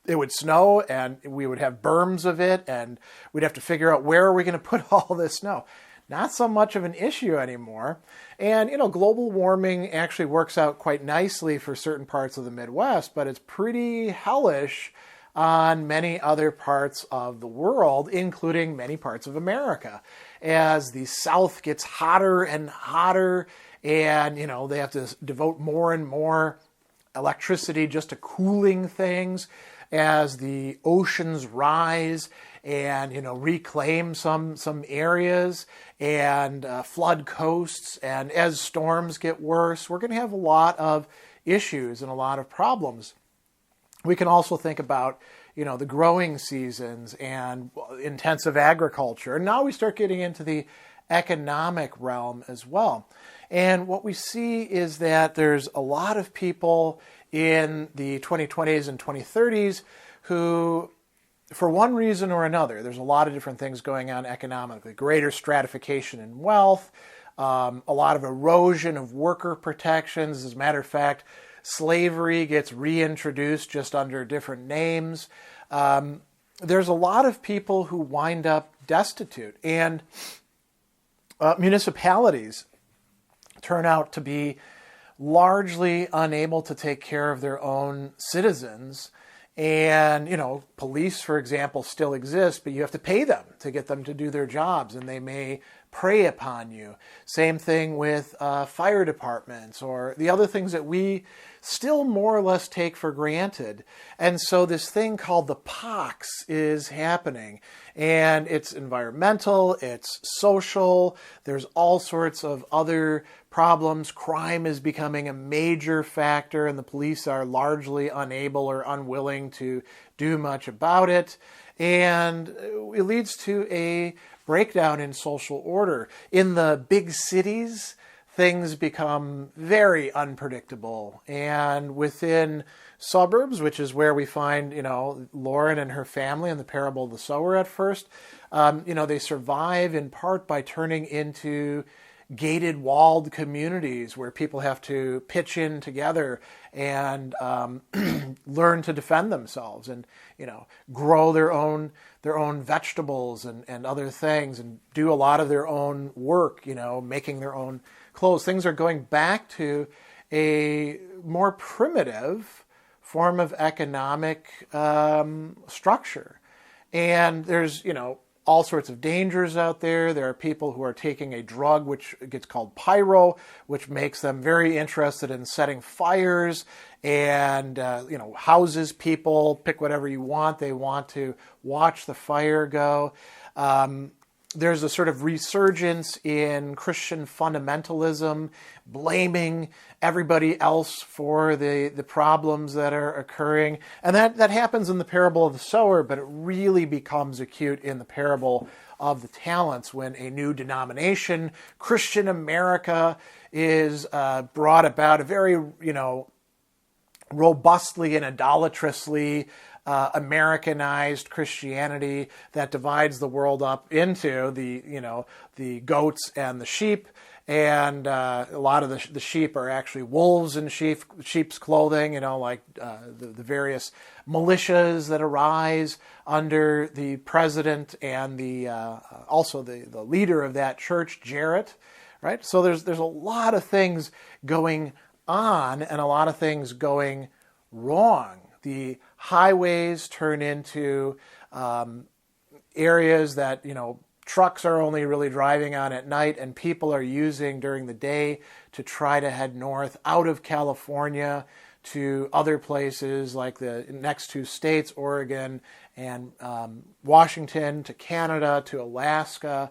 It would snow and we would have berms of it and we'd have to figure out where are we going to put all this snow. Not so much of an issue anymore. And, global warming actually works out quite nicely for certain parts of the Midwest, but it's pretty hellish on many other parts of the world, including many parts of America. As the South gets hotter and hotter and, they have to devote more and more electricity just to cooling things, as the oceans rise and, reclaim some areas and flood coasts, and as storms get worse, we're going to have a lot of issues and a lot of problems. We can also think about, the growing seasons and intensive agriculture. And now we start getting into the economic realm as well. And what we see is that there's a lot of people in the 2020s and 2030s who, for one reason or another, there's a lot of different things going on economically, greater stratification in wealth, a lot of erosion of worker protections. As a matter of fact, slavery gets reintroduced just under different names. There's a lot of people who wind up destitute, and municipalities turn out to be largely unable to take care of their own citizens. And, police, for example, still exist, but you have to pay them to get them to do their jobs, and they may prey upon you. Same thing with fire departments or the other things that we still more or less take for granted. And so this thing called the pox is happening, and it's environmental, it's social, there's all sorts of other problems. Crime is becoming a major factor, and the police are largely unable or unwilling to do much about it. And it leads to a breakdown in social order. In the big cities, things become very unpredictable. And within suburbs, which is where we find, Lauren and her family in the parable of the sower at first, they survive in part by turning into gated, walled communities where people have to pitch in together and learn to defend themselves and, grow their own vegetables and other things and do a lot of their own work, making their own clothes. Things are going back to a more primitive form of economic structure. And there's, all sorts of dangers out there. There are people who are taking a drug which gets called pyro, which makes them very interested in setting fires and, houses people, pick whatever you want. They want to watch the fire go. There's a sort of resurgence in Christian fundamentalism, blaming everybody else for the problems that are occurring. And that happens in the parable of the sower, but it really becomes acute in the parable of the talents when a new denomination, Christian America, is brought about, a very, robustly and idolatrously Americanized Christianity that divides the world up into the goats and the sheep, and a lot of the sheep are actually wolves in sheep's clothing. Like the various militias that arise under the president and the also the leader of that church, Jarrett. Right. So there's a lot of things going on and a lot of things going wrong. The highways turn into areas that, trucks are only really driving on at night and people are using during the day to try to head north out of California to other places like the next two states, Oregon and Washington, to Canada, to Alaska.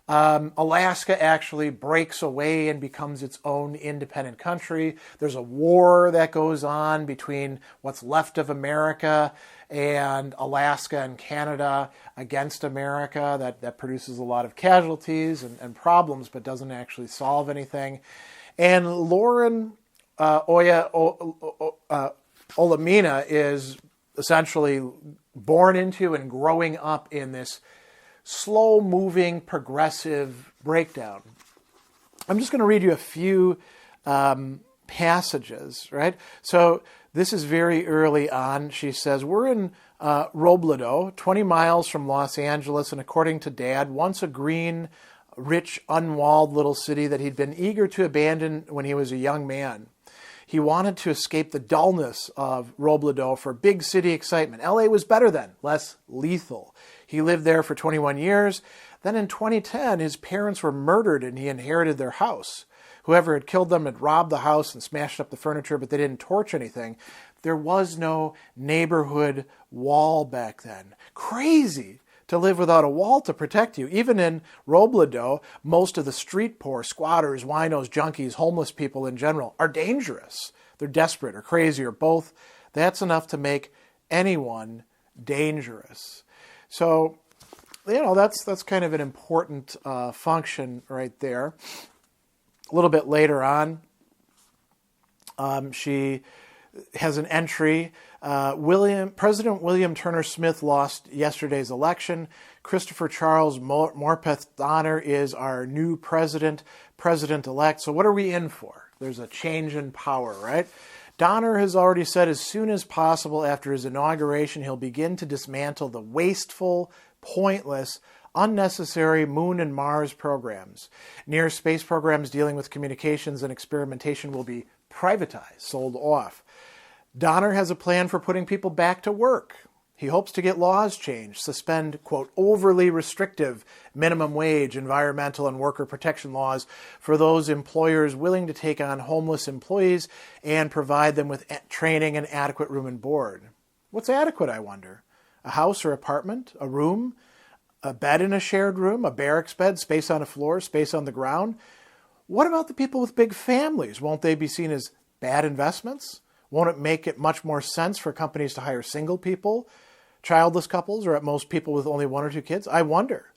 Alaska actually breaks away and becomes its own independent country. There's a war that goes on between what's left of America and Alaska and Canada against America that produces a lot of casualties and problems, but doesn't actually solve anything. And Lauren Olamina is essentially born into and growing up in this slow-moving, progressive breakdown. I'm just going to read you a few passages, right? So this is very early on. She says, we're in Robledo, 20 miles from Los Angeles, and according to Dad, once a green, rich, unwalled little city that he'd been eager to abandon when he was a young man. He wanted to escape the dullness of Robledo for big city excitement. LA was better then, less lethal. He lived there for 21 years. Then in 2010, his parents were murdered and he inherited their house. Whoever had killed them had robbed the house and smashed up the furniture, but they didn't torch anything. There was no neighborhood wall back then. Crazy to live without a wall to protect you. Even in Robledo, most of the street poor, squatters, winos, junkies, homeless people in general, are dangerous. They're desperate or crazy or both. That's enough to make anyone dangerous. So, that's kind of an important function right there. A little bit later on, she has an entry. President William Turner Smith lost yesterday's election. Christopher Charles Morpeth Donner is our new president-elect. So what are we in for? There's a change in power, right? Donner has already said as soon as possible after his inauguration, he'll begin to dismantle the wasteful, pointless, unnecessary Moon and Mars programs. Near space programs dealing with communications and experimentation will be privatized, sold off. Donner has a plan for putting people back to work. He hopes to get laws changed, suspend, quote, overly restrictive minimum wage, environmental, and worker protection laws for those employers willing to take on homeless employees and provide them with training and adequate room and board. What's adequate, I wonder? A house or apartment? A room? A bed in a shared room? A barracks bed? Space on a floor? Space on the ground? What about the people with big families? Won't they be seen as bad investments? Won't it make it much more sense for companies to hire single people, childless couples, or at most people with only one or two kids? I wonder.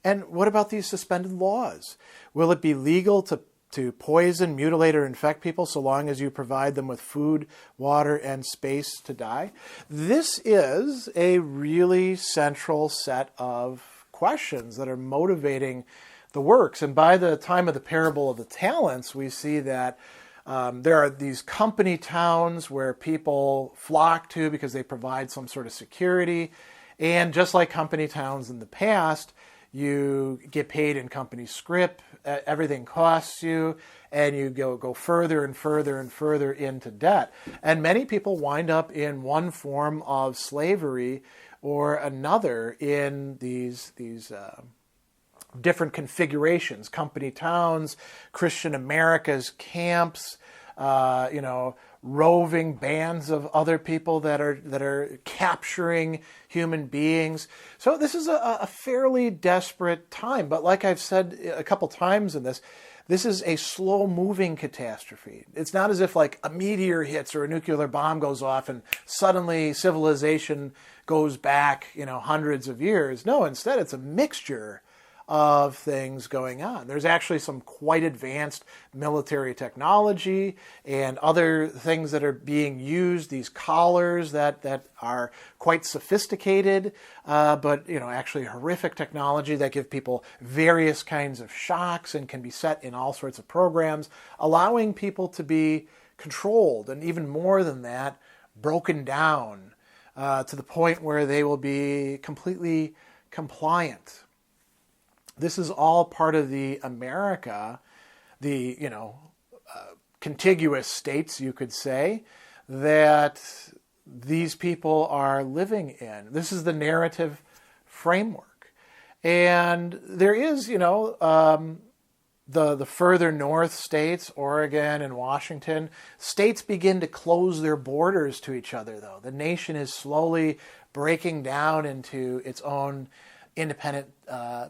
And what about these suspended laws? Will it be legal to to poison, mutilate, or infect people so long as you provide them with food, water, and space to die? This is a really central set of questions that are motivating the works. And by the time of the parable of the talents, we see that there are these company towns where people flock to because they provide some sort of security. And just like company towns in the past, you get paid in company scrip, everything costs you, and you go further and further and further into debt. And many people wind up in one form of slavery or another in these different configurations: company towns, Christian America's camps, roving bands of other people that are capturing human beings. So this is a fairly desperate time. But like I've said a couple times in this is a slow-moving catastrophe. It's not as if like a meteor hits or a nuclear bomb goes off and suddenly civilization goes back, hundreds of years. No, instead it's a mixture of things going on. There's actually some quite advanced military technology and other things that are being used, these collars that are quite sophisticated, but actually horrific technology that give people various kinds of shocks and can be set in all sorts of programs, allowing people to be controlled, and even more than that, broken down to the point where they will be completely compliant. This is all part of the America, the contiguous states, you could say, that these people are living in. This is the narrative framework. And there is, the further north states, Oregon and Washington, states begin to close their borders to each other, though. The nation is slowly breaking down into its own independent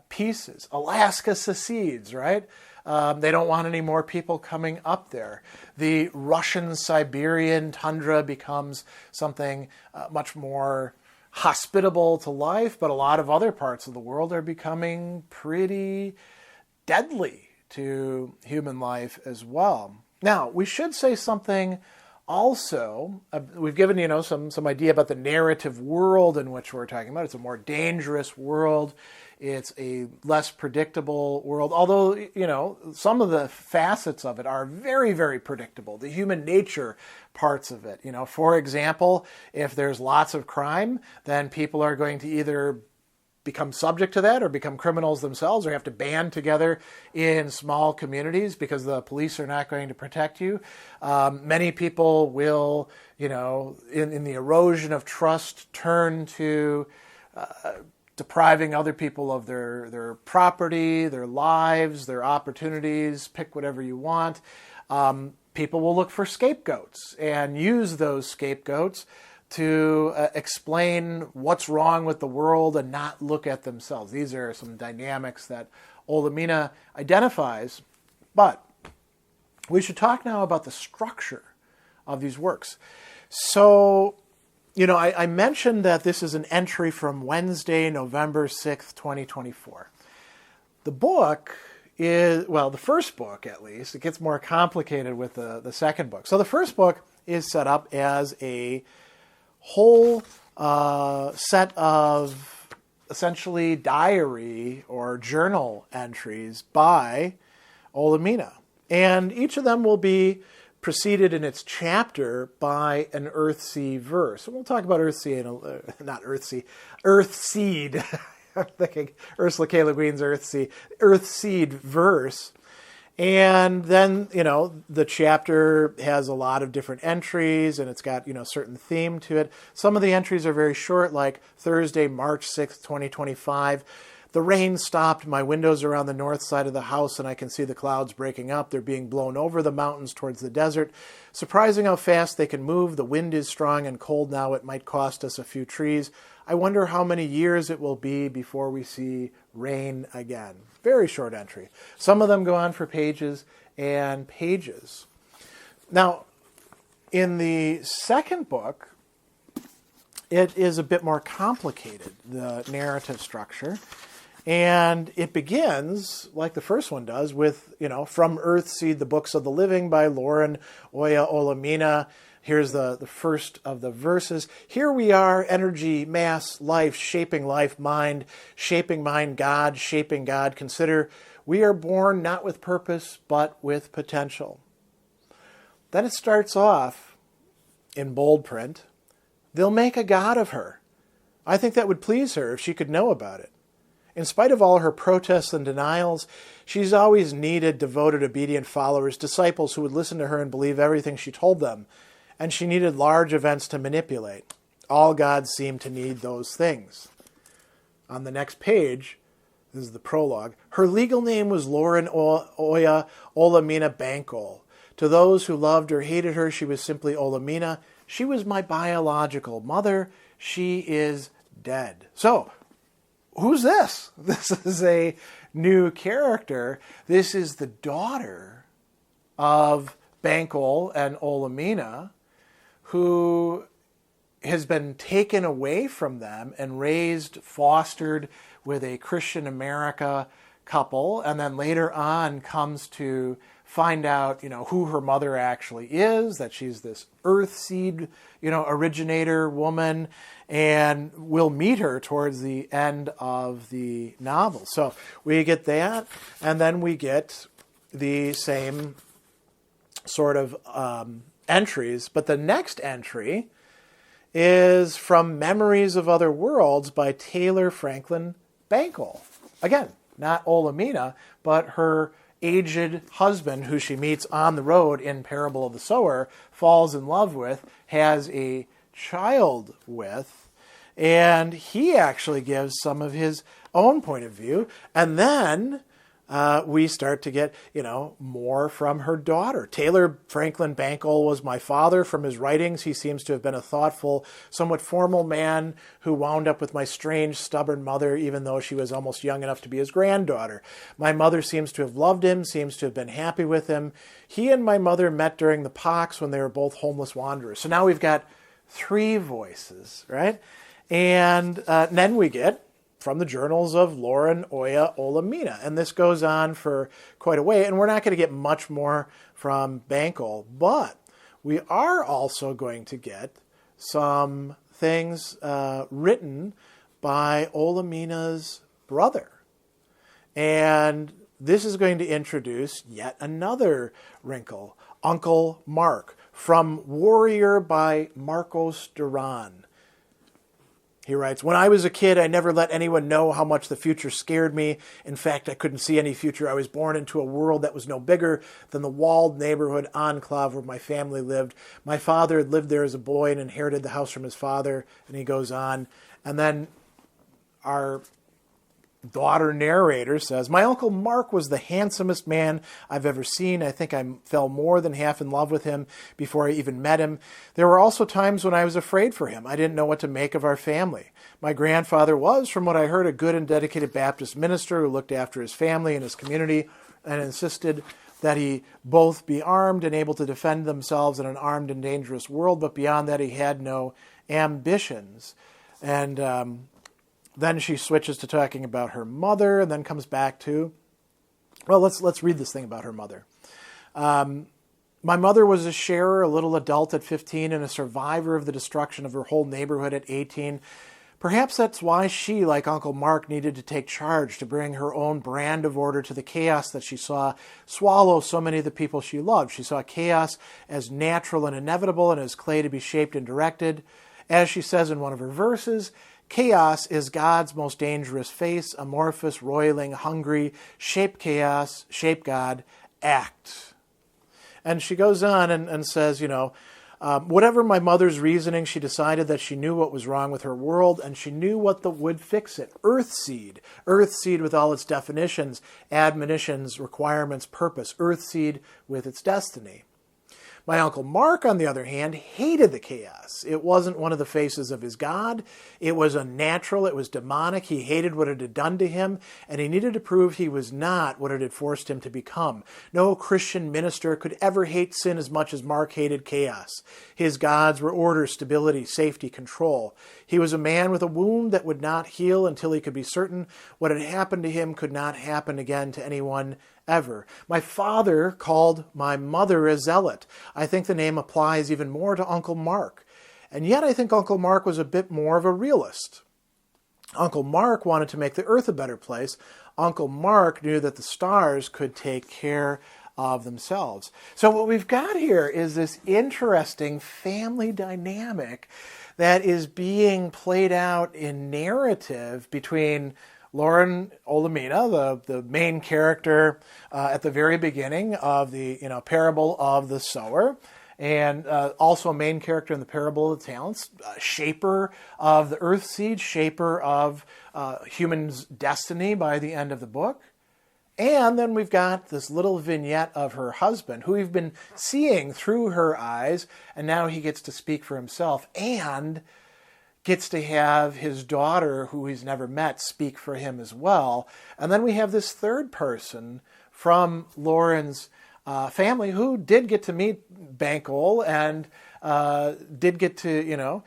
pieces. Alaska secedes, right? They don't want any more people coming up there. The Russian Siberian tundra becomes something much more hospitable to life, but a lot of other parts of the world are becoming pretty deadly to human life as well. Now, we should say something also. We've given, some idea about the narrative world in which we're talking about. It's a more dangerous world. It's a less predictable world, although, some of the facets of it are very, very predictable. The human nature parts of it. For example, if there's lots of crime, then people are going to either become subject to that or become criminals themselves or have to band together in small communities because the police are not going to protect you. Many people will, in the erosion of trust, turn to depriving other people of their property, their lives, their opportunities, pick whatever you want. People will look for scapegoats and use those scapegoats to explain what's wrong with the world and not look at themselves. These are some dynamics that Olamina identifies. But we should talk now about the structure of these works. So, I mentioned that this is an entry from Wednesday, November 6th, 2024. The book is, the first book at least, it gets more complicated with the second book. So the first book is set up as a whole set of essentially diary or journal entries by Olamina. And each of them will be preceded in its chapter by an Earthsea verse. And we'll talk about Earthseed I'm thinking Ursula K. Le Guin's Earthseed verse. And then, the chapter has a lot of different entries and it's got, a certain theme to it. Some of the entries are very short, like Thursday, March 6th, 2025. The rain stopped. My windows are on the north side of the house and I can see the clouds breaking up. They're being blown over the mountains towards the desert. Surprising how fast they can move. The wind is strong and cold now. It might cost us a few trees. I wonder how many years it will be before we see rain again. Very short entry. Some of them go on for pages and pages. Now, in the second book, it is a bit more complicated, the narrative structure. And it begins, like the first one does, with, From Earth Seed, the Books of the Living by Lauren Oya Olamina. Here's the first of the verses. Here we are, energy, mass, life, mind, shaping mind, God, shaping God. Consider, we are born not with purpose, but with potential. Then it starts off in bold print. They'll make a god of her. I think that would please her if she could know about it. In spite of all her protests and denials, she's always needed devoted, obedient followers, disciples who would listen to her and believe everything she told them. And she needed large events to manipulate. All gods seem to need those things. On the next page, this is the prologue, her legal name was Lauren Oya Olamina Bankole. To those who loved or hated her, she was simply Olamina. She was my biological mother. She is dead. So, who's this? This is a new character. This is the daughter of Bankole and Olamina, who has been taken away from them and raised, fostered with a Christian America couple, and then later on comes to find out, who her mother actually is, that she's this earth seed, originator woman, and we'll meet her towards the end of the novel. So we get that, and then we get the same sort of entries, but the next entry is from Memories of Other Worlds by Taylor Franklin Bankole. Again, not Olamina, but her aged husband, who she meets on the road in Parable of the Sower, falls in love with, has a child with, and he actually gives some of his own point of view. And then we start to get, more from her daughter. Taylor Franklin Bankole was my father. From his writings, he seems to have been a thoughtful, somewhat formal man who wound up with my strange, stubborn mother, even though she was almost young enough to be his granddaughter. My mother seems to have loved him, seems to have been happy with him. He and my mother met during the Pox when they were both homeless wanderers. So now we've got three voices, right? And then we get from the journals of Lauren Oya Olamina. And this goes on for quite a way, and we're not going to get much more from Bankole, but we are also going to get some things written by Olamina's brother. And this is going to introduce yet another wrinkle, Uncle Mark, from Warrior by Marcos Duran. He writes, when I was a kid, I never let anyone know how much the future scared me. In fact, I couldn't see any future. I was born into a world that was no bigger than the walled neighborhood enclave where my family lived. My father had lived there as a boy and inherited the house from his father. And he goes on. And then our daughter narrator says, my Uncle Mark was the handsomest man I've ever seen. I think I fell more than half in love with him before I even met him. There were also times when I was afraid for him. I didn't know what to make of our family. My grandfather was, from what I heard, a good and dedicated Baptist minister who looked after his family and his community and insisted that he both be armed and able to defend themselves in an armed and dangerous world, but beyond that he had no ambitions. And then she switches to talking about her mother, and then comes back to, well, let's read this thing about her mother. My mother was a sharer, a little adult at 15, and a survivor of the destruction of her whole neighborhood at 18. Perhaps that's why she, like Uncle Mark, needed to take charge to bring her own brand of order to the chaos that she saw swallow so many of the people she loved. She saw chaos as natural and inevitable and as clay to be shaped and directed. As she says in one of her verses, chaos is God's most dangerous face, amorphous, roiling, hungry, shape chaos, shape God, act. And she goes on and says, whatever my mother's reasoning, she decided that she knew what was wrong with her world, and she knew what would fix it. Earthseed with all its definitions, admonitions, requirements, purpose. Earthseed with its destiny. My Uncle Mark, on the other hand, hated the chaos. It wasn't one of the faces of his God. It was unnatural. It was demonic. He hated what it had done to him, and he needed to prove he was not what it had forced him to become. No Christian minister could ever hate sin as much as Mark hated chaos. His gods were order, stability, safety, control. He was a man with a wound that would not heal until he could be certain what had happened to him could not happen again to anyone ever. My father called my mother a zealot. I think the name applies even more to Uncle Mark. And yet I think Uncle Mark was a bit more of a realist. Uncle Mark wanted to make the earth a better place. Uncle Mark knew that the stars could take care of themselves. So what we've got here is this interesting family dynamic that is being played out in narrative between Lauren Olamina, the main character at the very beginning of the parable of the sower, and also a main character in the parable of the talents, shaper of the earth seed, shaper of human's destiny by the end of the book. And then we've got this little vignette of her husband, who we've been seeing through her eyes, and now he gets to speak for himself, and gets to have his daughter, who he's never met, speak for him as well. And then we have this third person from Lauren's family who did get to meet Bankole and did get to,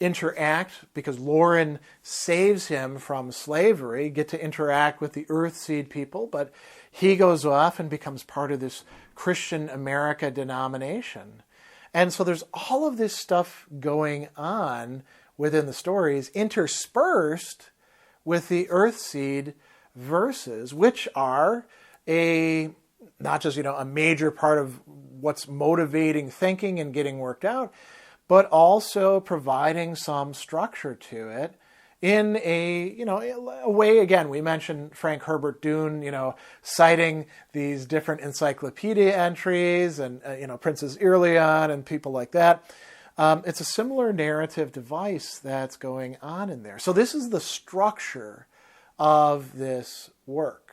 interact, because Lauren saves him from slavery, get to interact with the Earthseed people, but he goes off and becomes part of this Christian America denomination. And so there's all of this stuff going on within the stories, interspersed with the Earthseed verses, which are not just a major part of what's motivating thinking and getting worked out, but also providing some structure to it in a way. Again, we mentioned Frank Herbert Dune, citing these different encyclopedia entries and Princess Irulan and people like that. It's a similar narrative device that's going on in there. So this is the structure of this work.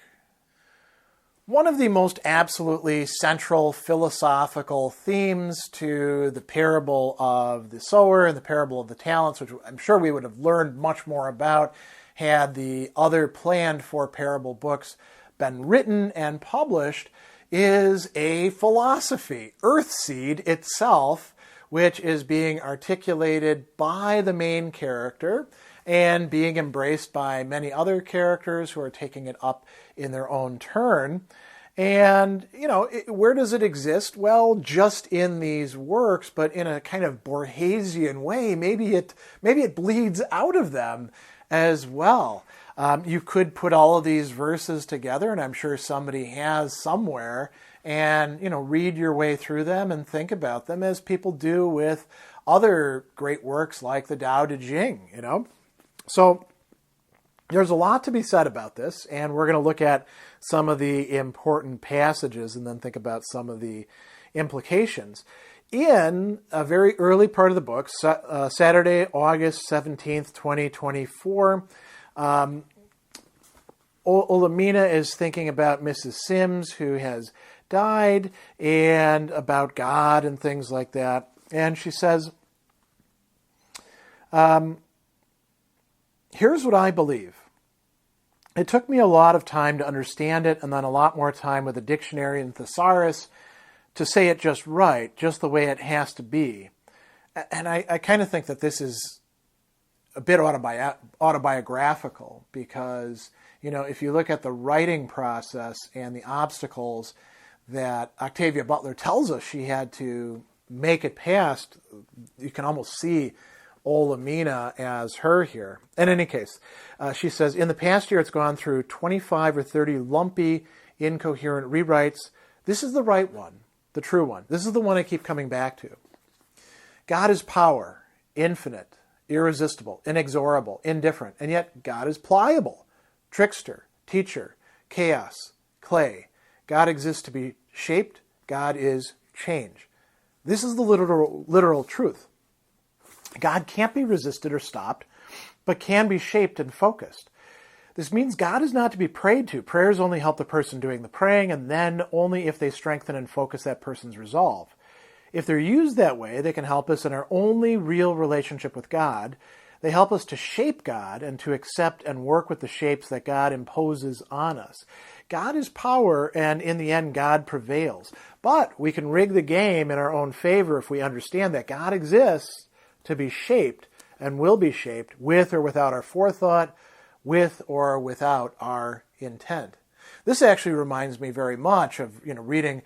One of the most absolutely central philosophical themes to the parable of the sower and the parable of the talents, which I'm sure we would have learned much more about had the other planned for parable books been written and published, is a philosophy, Earthseed itself, which is being articulated by the main character and being embraced by many other characters who are taking it up in their own turn. And, where does it exist? Well, just in these works, but in a kind of Borgesian way. Maybe it bleeds out of them as well. You could put all of these verses together, and I'm sure somebody has somewhere, and, read your way through them and think about them as people do with other great works like the Tao Te Ching, So there's a lot to be said about this, and we're going to look at some of the important passages and then think about some of the implications. In a very early part of the book, Saturday, August 17th, 2024, Olamina is thinking about Mrs. Sims, who has died, and about God and things like that. And she says, here's what I believe. It took me a lot of time to understand it, and then a lot more time with a dictionary and thesaurus to say it just right, just the way it has to be. And I kind of think that this is a bit autobiographical, because, if you look at the writing process and the obstacles that Octavia Butler tells us she had to make it past, you can almost see Olamina as her here. In any case, she says, in the past year it's gone through 25 or 30 lumpy, incoherent rewrites. This is the right one, the true one. This is the one I keep coming back to. God is power, infinite, irresistible, inexorable, indifferent, and yet God is pliable, trickster, teacher, chaos, clay. God exists to be shaped. God is change. This is the literal truth. God can't be resisted or stopped, but can be shaped and focused. This means God is not to be prayed to. Prayers only help the person doing the praying, and then only if they strengthen and focus that person's resolve. If they're used that way, they can help us in our only real relationship with God. They help us to shape God and to accept and work with the shapes that God imposes on us. God is power, and in the end, God prevails. But we can rig the game in our own favor if we understand that God exists to be shaped and will be shaped with or without our forethought, with or without our intent. This actually reminds me very much of reading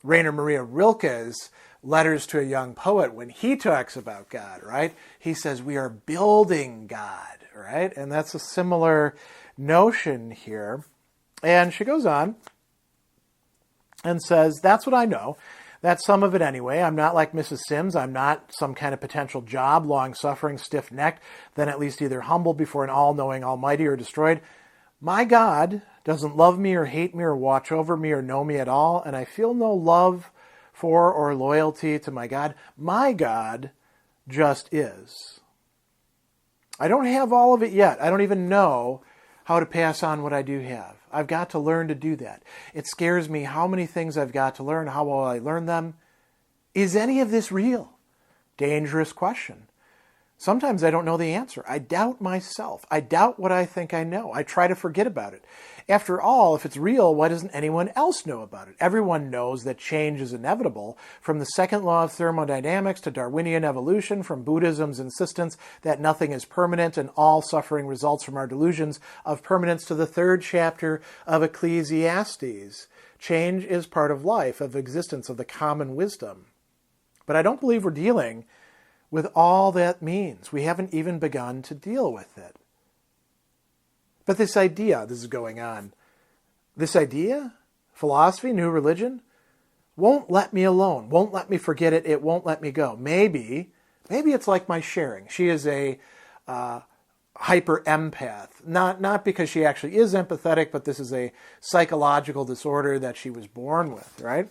Rainer Maria Rilke's Letters to a Young Poet when he talks about God, right? He says we are building God, right? And that's a similar notion here. And she goes on and says, that's what I know. That's some of it anyway. I'm not like Mrs. Sims. I'm not some kind of potential job, long-suffering, stiff-necked, then at least either humbled before an all-knowing Almighty or destroyed. My God doesn't love me or hate me or watch over me or know me at all, and I feel no love for or loyalty to my God. My God just is. I don't have all of it yet. I don't even know how to pass on what I do have. I've got to learn to do that. It scares me how many things I've got to learn. How will I learn them? Is any of this real? Dangerous question. Sometimes I don't know the answer. I doubt myself. I doubt what I think I know. I try to forget about it. After all, if it's real, why doesn't anyone else know about it? Everyone knows that change is inevitable, from the second law of thermodynamics to Darwinian evolution, from Buddhism's insistence that nothing is permanent and all suffering results from our delusions of permanence, to the third chapter of Ecclesiastes. Change is part of life, of existence, of the common wisdom. But I don't believe we're dealing with all that means. We haven't even begun to deal with it. But this idea, this is going on, this idea, philosophy, new religion, won't let me alone, won't let me forget it, it won't let me go. Maybe it's like my sharing. She is a hyper empath, not because she actually is empathetic, but this is a psychological disorder that she was born with, right?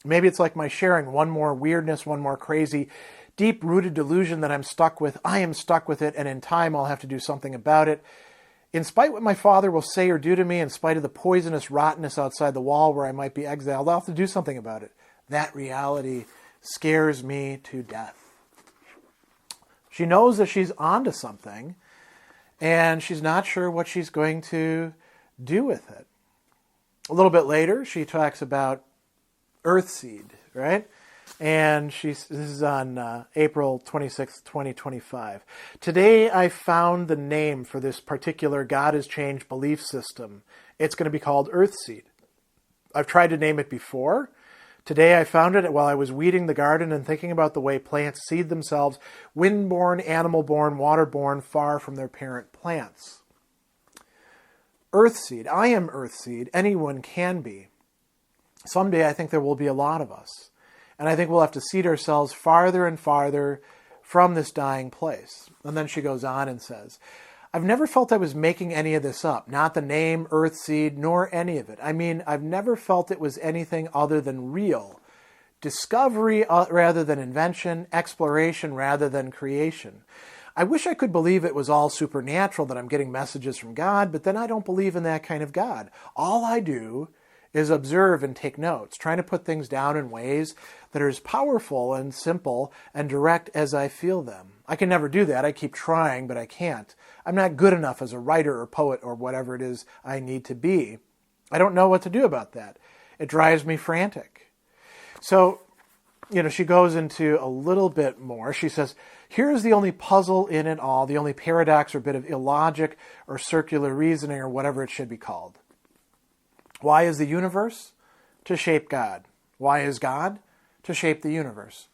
Maybe it's like my sharing, one more weirdness, one more crazy, deep-rooted delusion that I'm stuck with. I am stuck with it, and in time I'll have to do something about it. In spite what my father will say or do to me, in spite of the poisonous rottenness outside the wall where I might be exiled, I'll have to do something about it. That reality scares me to death. She knows that she's onto something, and she's not sure what she's going to do with it. A little bit later, she talks about earthseed, right? And this is on April 26, 2025. Today I found the name for this particular God has changed belief system. It's going to be called earthseed. I've tried to name it before. Today I found it while I was weeding the garden and thinking about the way plants seed themselves, wind-born, animal-born, water-born, far from their parent plants. Earthseed. I am earthseed. Anyone can be. Someday I think there will be a lot of us. And I think we'll have to seed ourselves farther and farther from this dying place. And then she goes on and says, I've never felt I was making any of this up, not the name, earthseed, nor any of it. I mean, I've never felt it was anything other than real. Discovery rather than invention, exploration rather than creation. I wish I could believe it was all supernatural, that I'm getting messages from God, but then I don't believe in that kind of God. All I do is observe and take notes, trying to put things down in ways that are as powerful and simple and direct as I feel them. I can never do that. I keep trying, but I can't. I'm not good enough as a writer or poet or whatever it is I need to be. I don't know what to do about that. It drives me frantic. So, she goes into a little bit more. She says, here's the only puzzle in it all, the only paradox or bit of illogic or circular reasoning or whatever it should be called. Why is the universe? To shape God. Why is God? To shape the universe.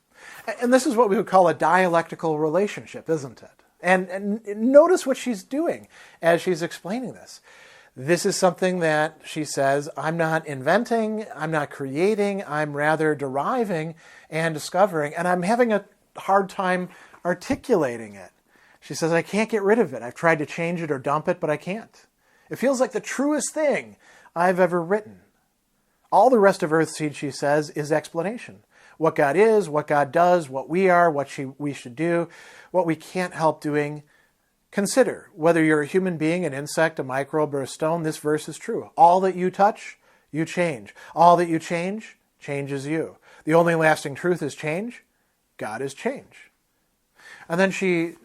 And this is what we would call a dialectical relationship, isn't it? And notice what she's doing as she's explaining this. This is something that she says, I'm not inventing, I'm not creating, I'm rather deriving and discovering, and I'm having a hard time articulating it. She says, I can't get rid of it. I've tried to change it or dump it, but I can't. It feels like the truest thing I've ever written. All the rest of Earthseed, she says, is explanation. What God is, what God does, what we are, what we should do, what we can't help doing. Consider, whether you're a human being, an insect, a microbe, or a stone, this verse is true. All that you touch, you change. All that you change, Change is you. The only lasting truth is change. God is change. And then she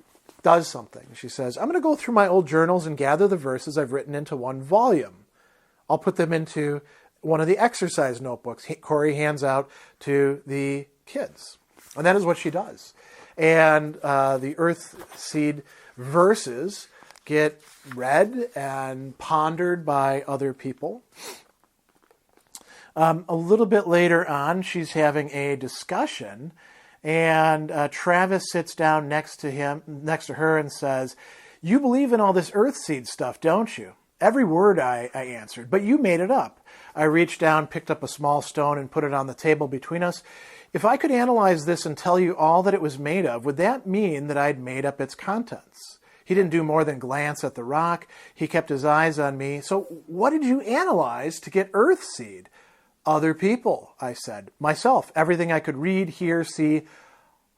does something. She says, I'm going to go through my old journals and gather the verses I've written into one volume. I'll put them into one of the exercise notebooks Corey hands out to the kids. And that is what she does. And the earth seed verses get read and pondered by other people. A little bit later on, she's having a discussion, and Travis sits down next to her and says, you believe in all this earth seed stuff, don't you? Every word I answered, but you made it up. I reached down, picked up a small stone, and put it on the table between us. If I could analyze this and tell you all that it was made of, would that mean that I'd made up its contents? He didn't do more than glance at the rock. He kept his eyes on me. So what did you analyze to get earth seed? Other people, I said. Myself, everything I could read, hear, see,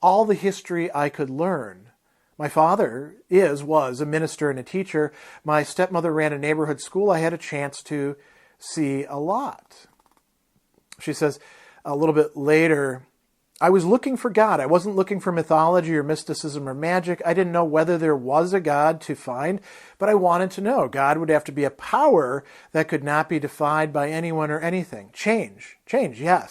all the history I could learn. My father was a minister and a teacher. My stepmother ran a neighborhood school. I had a chance to see a lot. She says a little bit later, I was looking for God. I wasn't looking for mythology or mysticism or magic. I didn't know whether there was a God to find, but I wanted to know. God would have to be a power that could not be defied by anyone or anything. Change, yes.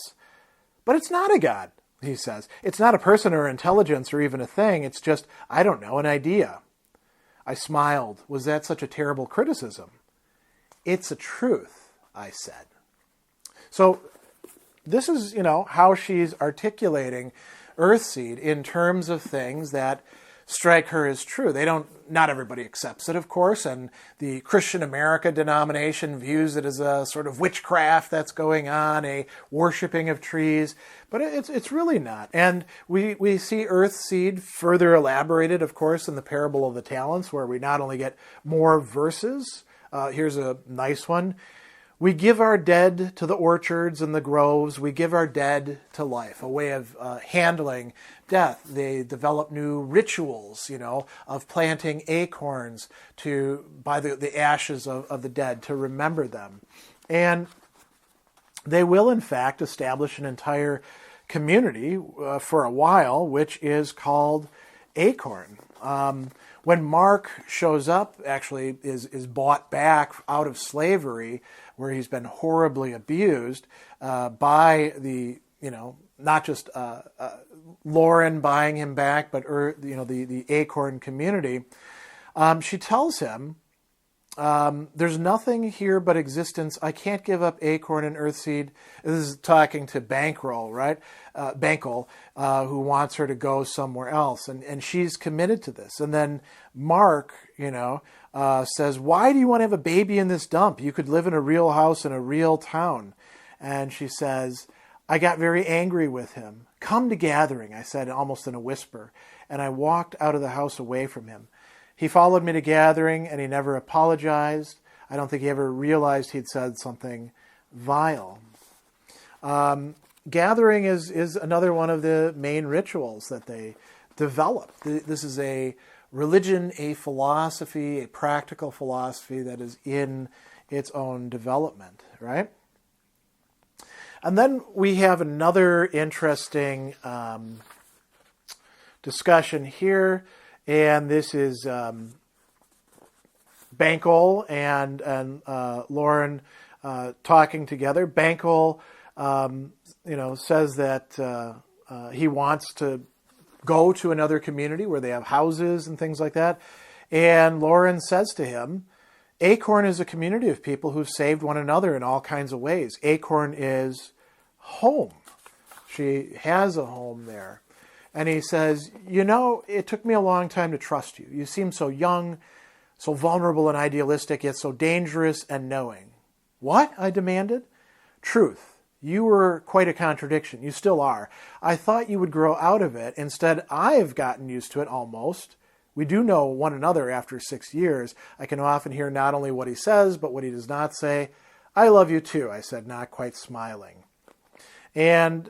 But it's not a God, he says. It's not a person or intelligence or even a thing. It's just, I don't know, an idea. I smiled. Was that such a terrible criticism? It's a truth, I said. So this is, how she's articulating earthseed in terms of things that strike her as true. Not everybody accepts it, of course, and the Christian America denomination views it as a sort of witchcraft that's going on, a worshiping of trees, but it's really not. And we see earthseed further elaborated, of course, in the parable of the talents, where we not only get more verses. Here's a nice one. We give our dead to the orchards and the groves. We give our dead to life, a way of handling death. They develop new rituals, of planting acorns by the ashes of the dead to remember them. And they will, in fact, establish an entire community for a while, which is called Acorn. When Mark shows up, actually is bought back out of slavery, where he's been horribly abused by the, not just Lauren buying him back, but the Acorn community. She tells him, there's nothing here but existence. I can't give up Acorn and Earthseed. This is talking to Bankroll, right? Bankel, who wants her to go somewhere else. And she's committed to this. And then Mark, says, why do you want to have a baby in this dump? You could live in a real house in a real town. And she says, I got very angry with him. Come to gathering, I said, almost in a whisper. And I walked out of the house away from him. He followed me to gathering, and he never apologized. I don't think he ever realized he'd said something vile. Gathering is another one of the main rituals that they develop. This is a religion, a philosophy, a practical philosophy that is in its own development, right? And then we have another interesting discussion here. And this is Bankel and Lauren talking together. Bankel, says that he wants to go to another community where they have houses and things like that. And Lauren says to him, Acorn is a community of people who've saved one another in all kinds of ways. Acorn is home. She has a home there. And he says, it took me a long time to trust you. You seem so young, so vulnerable and idealistic, yet so dangerous and knowing. What? I demanded. Truth. You were quite a contradiction. You still are. I thought you would grow out of it. Instead, I've gotten used to it almost. We do know one another after 6 years. I can often hear not only what he says, but what he does not say. I love you too, I said, not quite smiling. And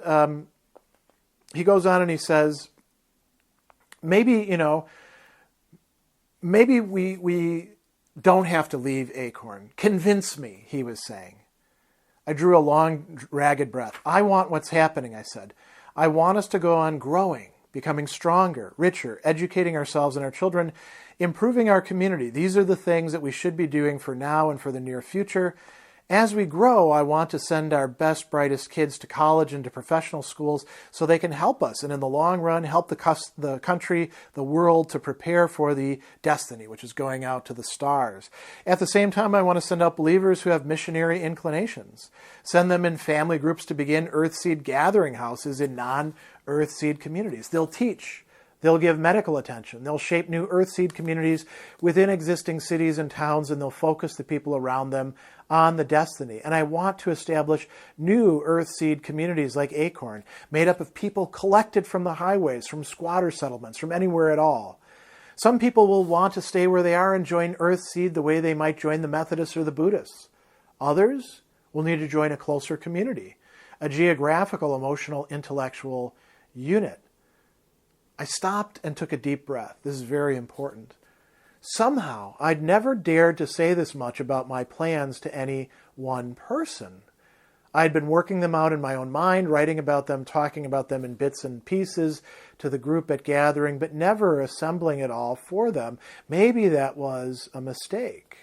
he goes on and he says, maybe we don't have to leave Acorn. Convince me, he was saying. I drew a long, ragged breath. I want what's happening, I said. I want us to go on growing, becoming stronger, richer, educating ourselves and our children, improving our community. These are the things that we should be doing for now and for the near future. As we grow, I want to send our best, brightest kids to college and to professional schools so they can help us and in the long run help the country, the world to prepare for the destiny, which is going out to the stars. At the same time, I want to send out believers who have missionary inclinations. Send them in family groups to begin Earthseed gathering houses in non-Earthseed communities. They'll teach. They'll give medical attention. They'll shape new Earthseed communities within existing cities and towns, and they'll focus the people around them on the destiny. And I want to establish new Earthseed communities like Acorn, made up of people collected from the highways, from squatter settlements, from anywhere at all. Some people will want to stay where they are and join Earthseed the way they might join the Methodists or the Buddhists. Others will need to join a closer community, a geographical, emotional, intellectual unit. I stopped and took a deep breath. This is very important. Somehow, I'd never dared to say this much about my plans to any one person. I'd been working them out in my own mind, writing about them, talking about them in bits and pieces to the group at gathering, but never assembling it all for them. Maybe that was a mistake.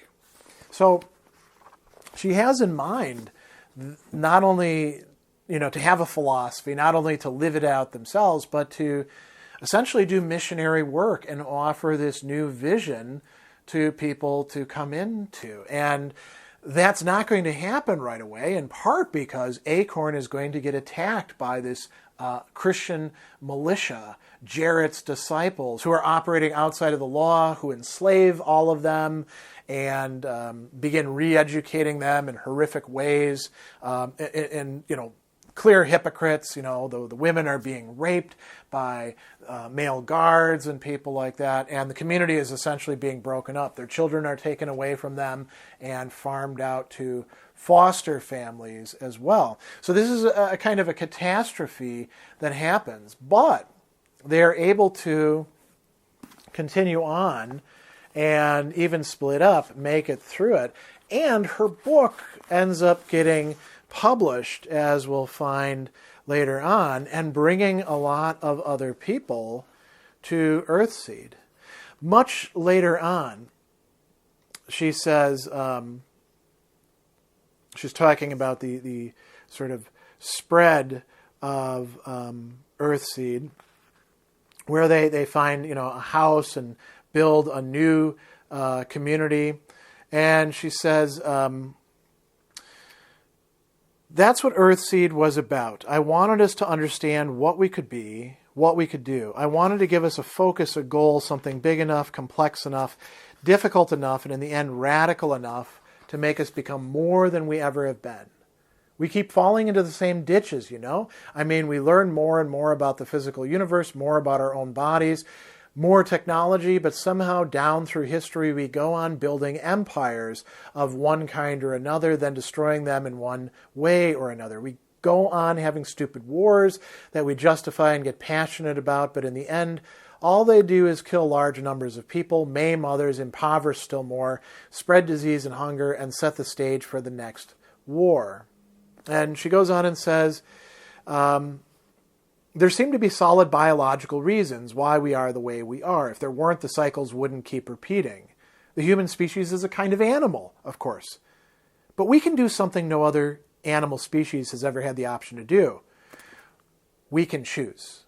So she has in mind not only, to have a philosophy, not only to live it out themselves, but to essentially do missionary work and offer this new vision to people to come into. And that's not going to happen right away, in part because Acorn is going to get attacked by this Christian militia, Jarrett's disciples, who are operating outside of the law, who enslave all of them and begin re-educating them in horrific ways, and clear hypocrites. The women are being raped by male guards and people like that, and the community is essentially being broken up. Their children are taken away from them and farmed out to foster families as well. So this is a kind of a catastrophe that happens, but they're able to continue on and even split up, make it through it, and her book ends up getting published, as we'll find later on, and bringing a lot of other people to Earthseed. Much later on, she says, she's talking about the sort of spread of Earthseed, where they find a house and build a new community, and she says, that's what Earthseed was about. I wanted us to understand what we could be, what we could do. I wanted to give us a focus, a goal, something big enough, complex enough, difficult enough, and in the end radical enough to make us become more than we ever have been. We keep falling into the same ditches, we learn more and more about the physical universe, more about our own bodies, more technology, but somehow down through history we go on building empires of one kind or another, then destroying them in one way or another. We go on having stupid wars that we justify and get passionate about, but in the end, all they do is kill large numbers of people, maim others, impoverish still more, spread disease and hunger, and set the stage for the next war. And she goes on and says, there seem to be solid biological reasons why we are the way we are. If there weren't, the cycles wouldn't keep repeating. The human species is a kind of animal, of course. But we can do something no other animal species has ever had the option to do. We can choose.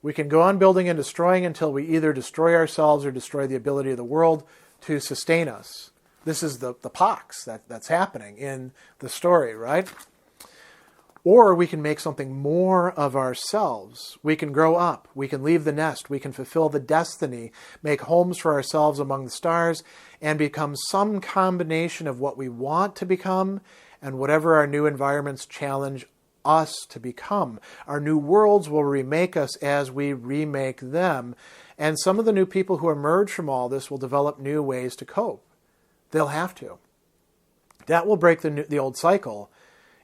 We can go on building and destroying until we either destroy ourselves or destroy the ability of the world to sustain us. This is the pox that's happening in the story, right? Or we can make something more of ourselves. We can grow up. We can leave the nest. We can fulfill the destiny, make homes for ourselves among the stars, and become some combination of what we want to become and whatever our new environments challenge us to become. Our new worlds will remake us as we remake them. And some of the new people who emerge from all this will develop new ways to cope. They'll have to. That will break the old cycle,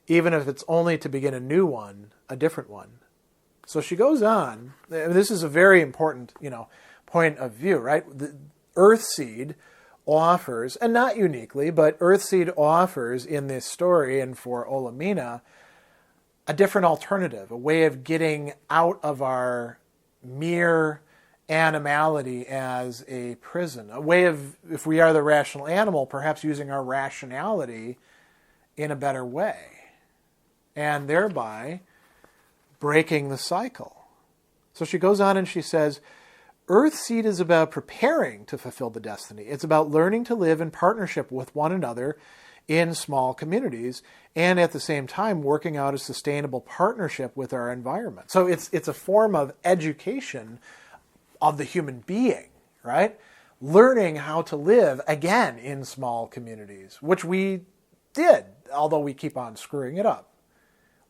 even if it's only to begin a new one, a different one. So she goes on. This is a very important, point of view, right? The Earthseed offers, and not uniquely, but Earthseed offers in this story and for Olamina a different alternative, a way of getting out of our mere animality as a prison, a way of, if we are the rational animal, perhaps using our rationality in a better way, and thereby breaking the cycle. So she goes on and she says, Earthseed is about preparing to fulfill the destiny. It's about learning to live in partnership with one another in small communities, and at the same time working out a sustainable partnership with our environment. So it's a form of education of the human being, right? Learning how to live, again, in small communities, which we did, although we keep on screwing it up.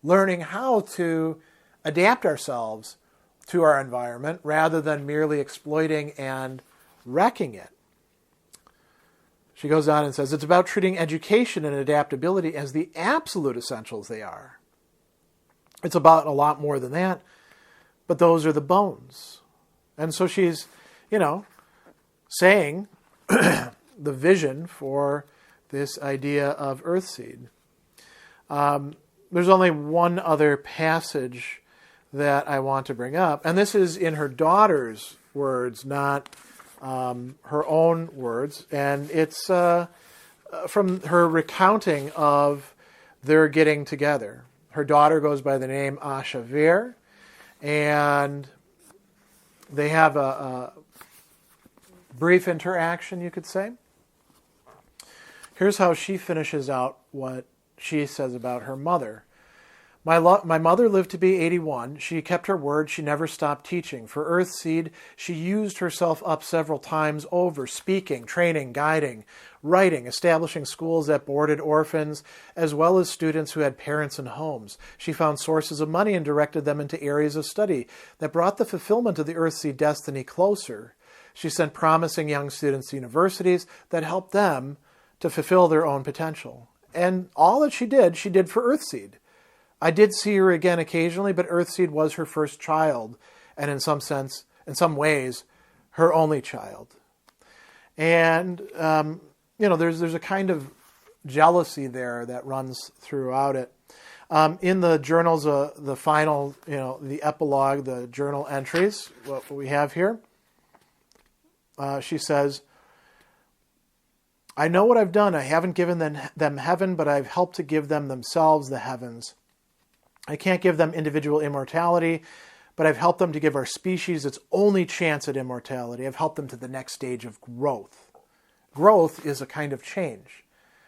Learning how to adapt ourselves to our environment rather than merely exploiting and wrecking it. She goes on and says, it's about treating education and adaptability as the absolute essentials they are. It's about a lot more than that, but those are the bones. And so she's, saying the vision for this idea of Earthseed. There's only one other passage that I want to bring up, and this is in her daughter's words, not her own words, and it's from her recounting of their getting together. Her daughter goes by the name Ashavir, and they have a brief interaction, you could say. Here's how she finishes out what she says about her mother. My mother lived to be 81. She kept her word. She never stopped teaching. For Earthseed, she used herself up several times over, speaking, training, guiding, writing, establishing schools that boarded orphans, as well as students who had parents and homes. She found sources of money and directed them into areas of study that brought the fulfillment of the Earthseed destiny closer. She sent promising young students to universities that helped them to fulfill their own potential. And all that she did for Earthseed. I did see her again occasionally, but Earthseed was her first child, and in some ways, her only child. And there's a kind of jealousy there that runs throughout it. In the journals, the final, the epilogue, the journal entries, what we have here, she says, I know what I've done. I haven't given them heaven, but I've helped to give them themselves the heavens. I can't give them individual immortality, but I've helped them to give our species its only chance at immortality. I've helped them to the next stage of growth. Growth is a kind of change,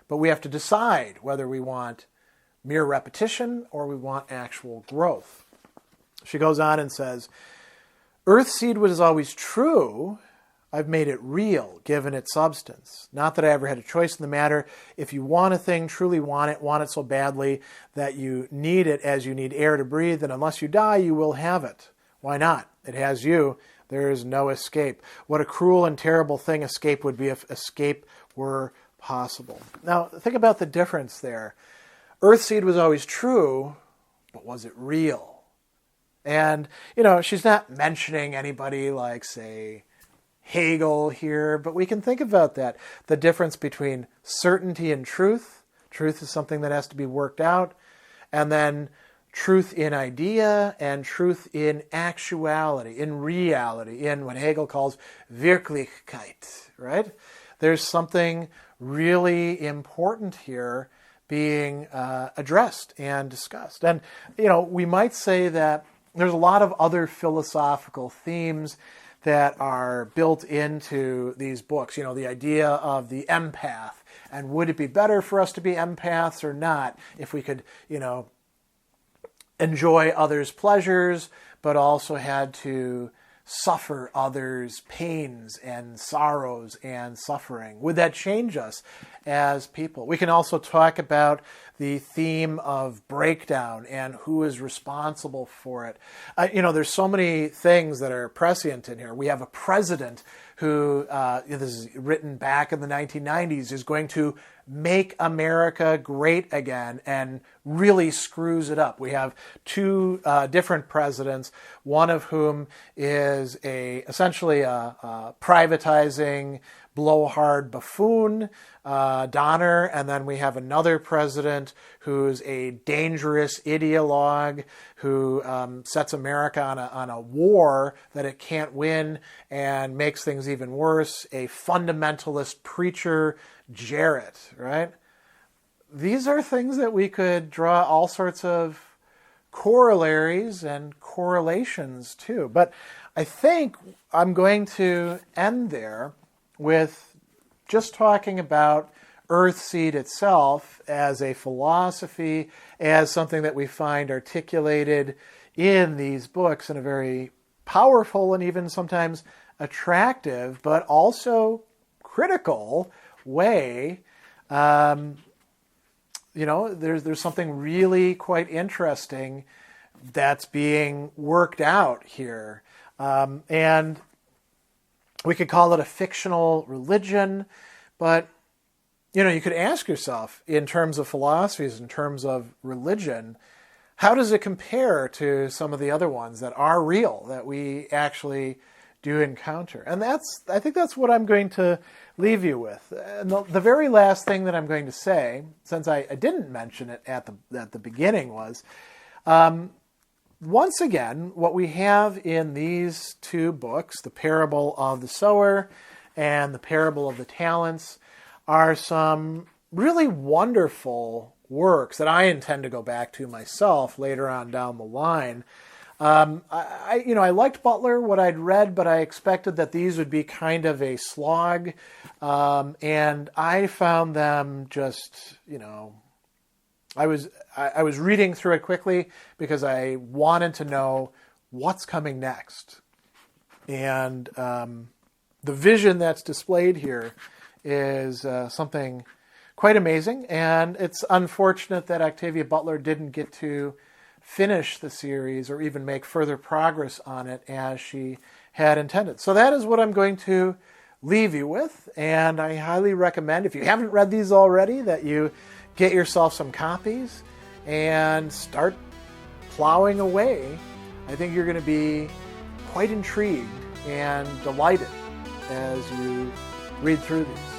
but we have to decide whether we want mere repetition or we want actual growth. She goes on and says, Earthseed was always true. I've made it real, given its substance. Not that I ever had a choice in the matter. If you want a thing, truly want it so badly that you need it as you need air to breathe, then unless you die, you will have it. Why not? It has you. There is no escape. What a cruel and terrible thing escape would be if escape were possible. Now, think about the difference there. Earthseed was always true, but was it real? And, she's not mentioning anybody like, say, Hegel here, but we can think about that. The difference between certainty and truth. Truth is something that has to be worked out. And then truth in idea and truth in actuality, in reality, in what Hegel calls Wirklichkeit, right? There's something really important here being addressed and discussed. And, we might say that there's a lot of other philosophical themes that are built into these books. The idea of the empath, and would it be better for us to be empaths or not if we could, enjoy others' pleasures, but also had to suffer others' pains and sorrows and suffering? Would that change us as people? We can also talk about the theme of breakdown and who is responsible for it. There's so many things that are prescient in here. We have a president who, this is written back in the 1990s, is going to make America great again and really screws it up. We have two different presidents, one of whom is essentially a privatizing, blowhard buffoon, Donner, and then we have another president who's a dangerous ideologue who sets America on a war that it can't win and makes things even worse, a fundamentalist preacher, Jarrett, right? These are things that we could draw all sorts of corollaries and correlations to. But I think I'm going to end there with just talking about Earthseed itself as a philosophy, as something that we find articulated in these books in a very powerful and even sometimes attractive, but also critical way. There's something really quite interesting that's being worked out here. And we could call it a fictional religion, but, you could ask yourself, in terms of philosophies, in terms of religion, how does it compare to some of the other ones that are real, that we actually do encounter? And I think that's what I'm going to leave you with. And the very last thing that I'm going to say, since I didn't mention it at the beginning, was once again, what we have in these two books, the Parable of the Sower and the Parable of the Talents, are some really wonderful works that I intend to go back to myself later on down the line. I liked Butler, what I'd read, but I expected that these would be kind of a slog. And I found them just, I was reading through it quickly because I wanted to know what's coming next. And the vision that's displayed here is something quite amazing. And it's unfortunate that Octavia Butler didn't get to finish the series or even make further progress on it as she had intended. So that is what I'm going to leave you with. And I highly recommend, if you haven't read these already, that you get yourself some copies and start plowing away. I think you're going to be quite intrigued and delighted as you read through these.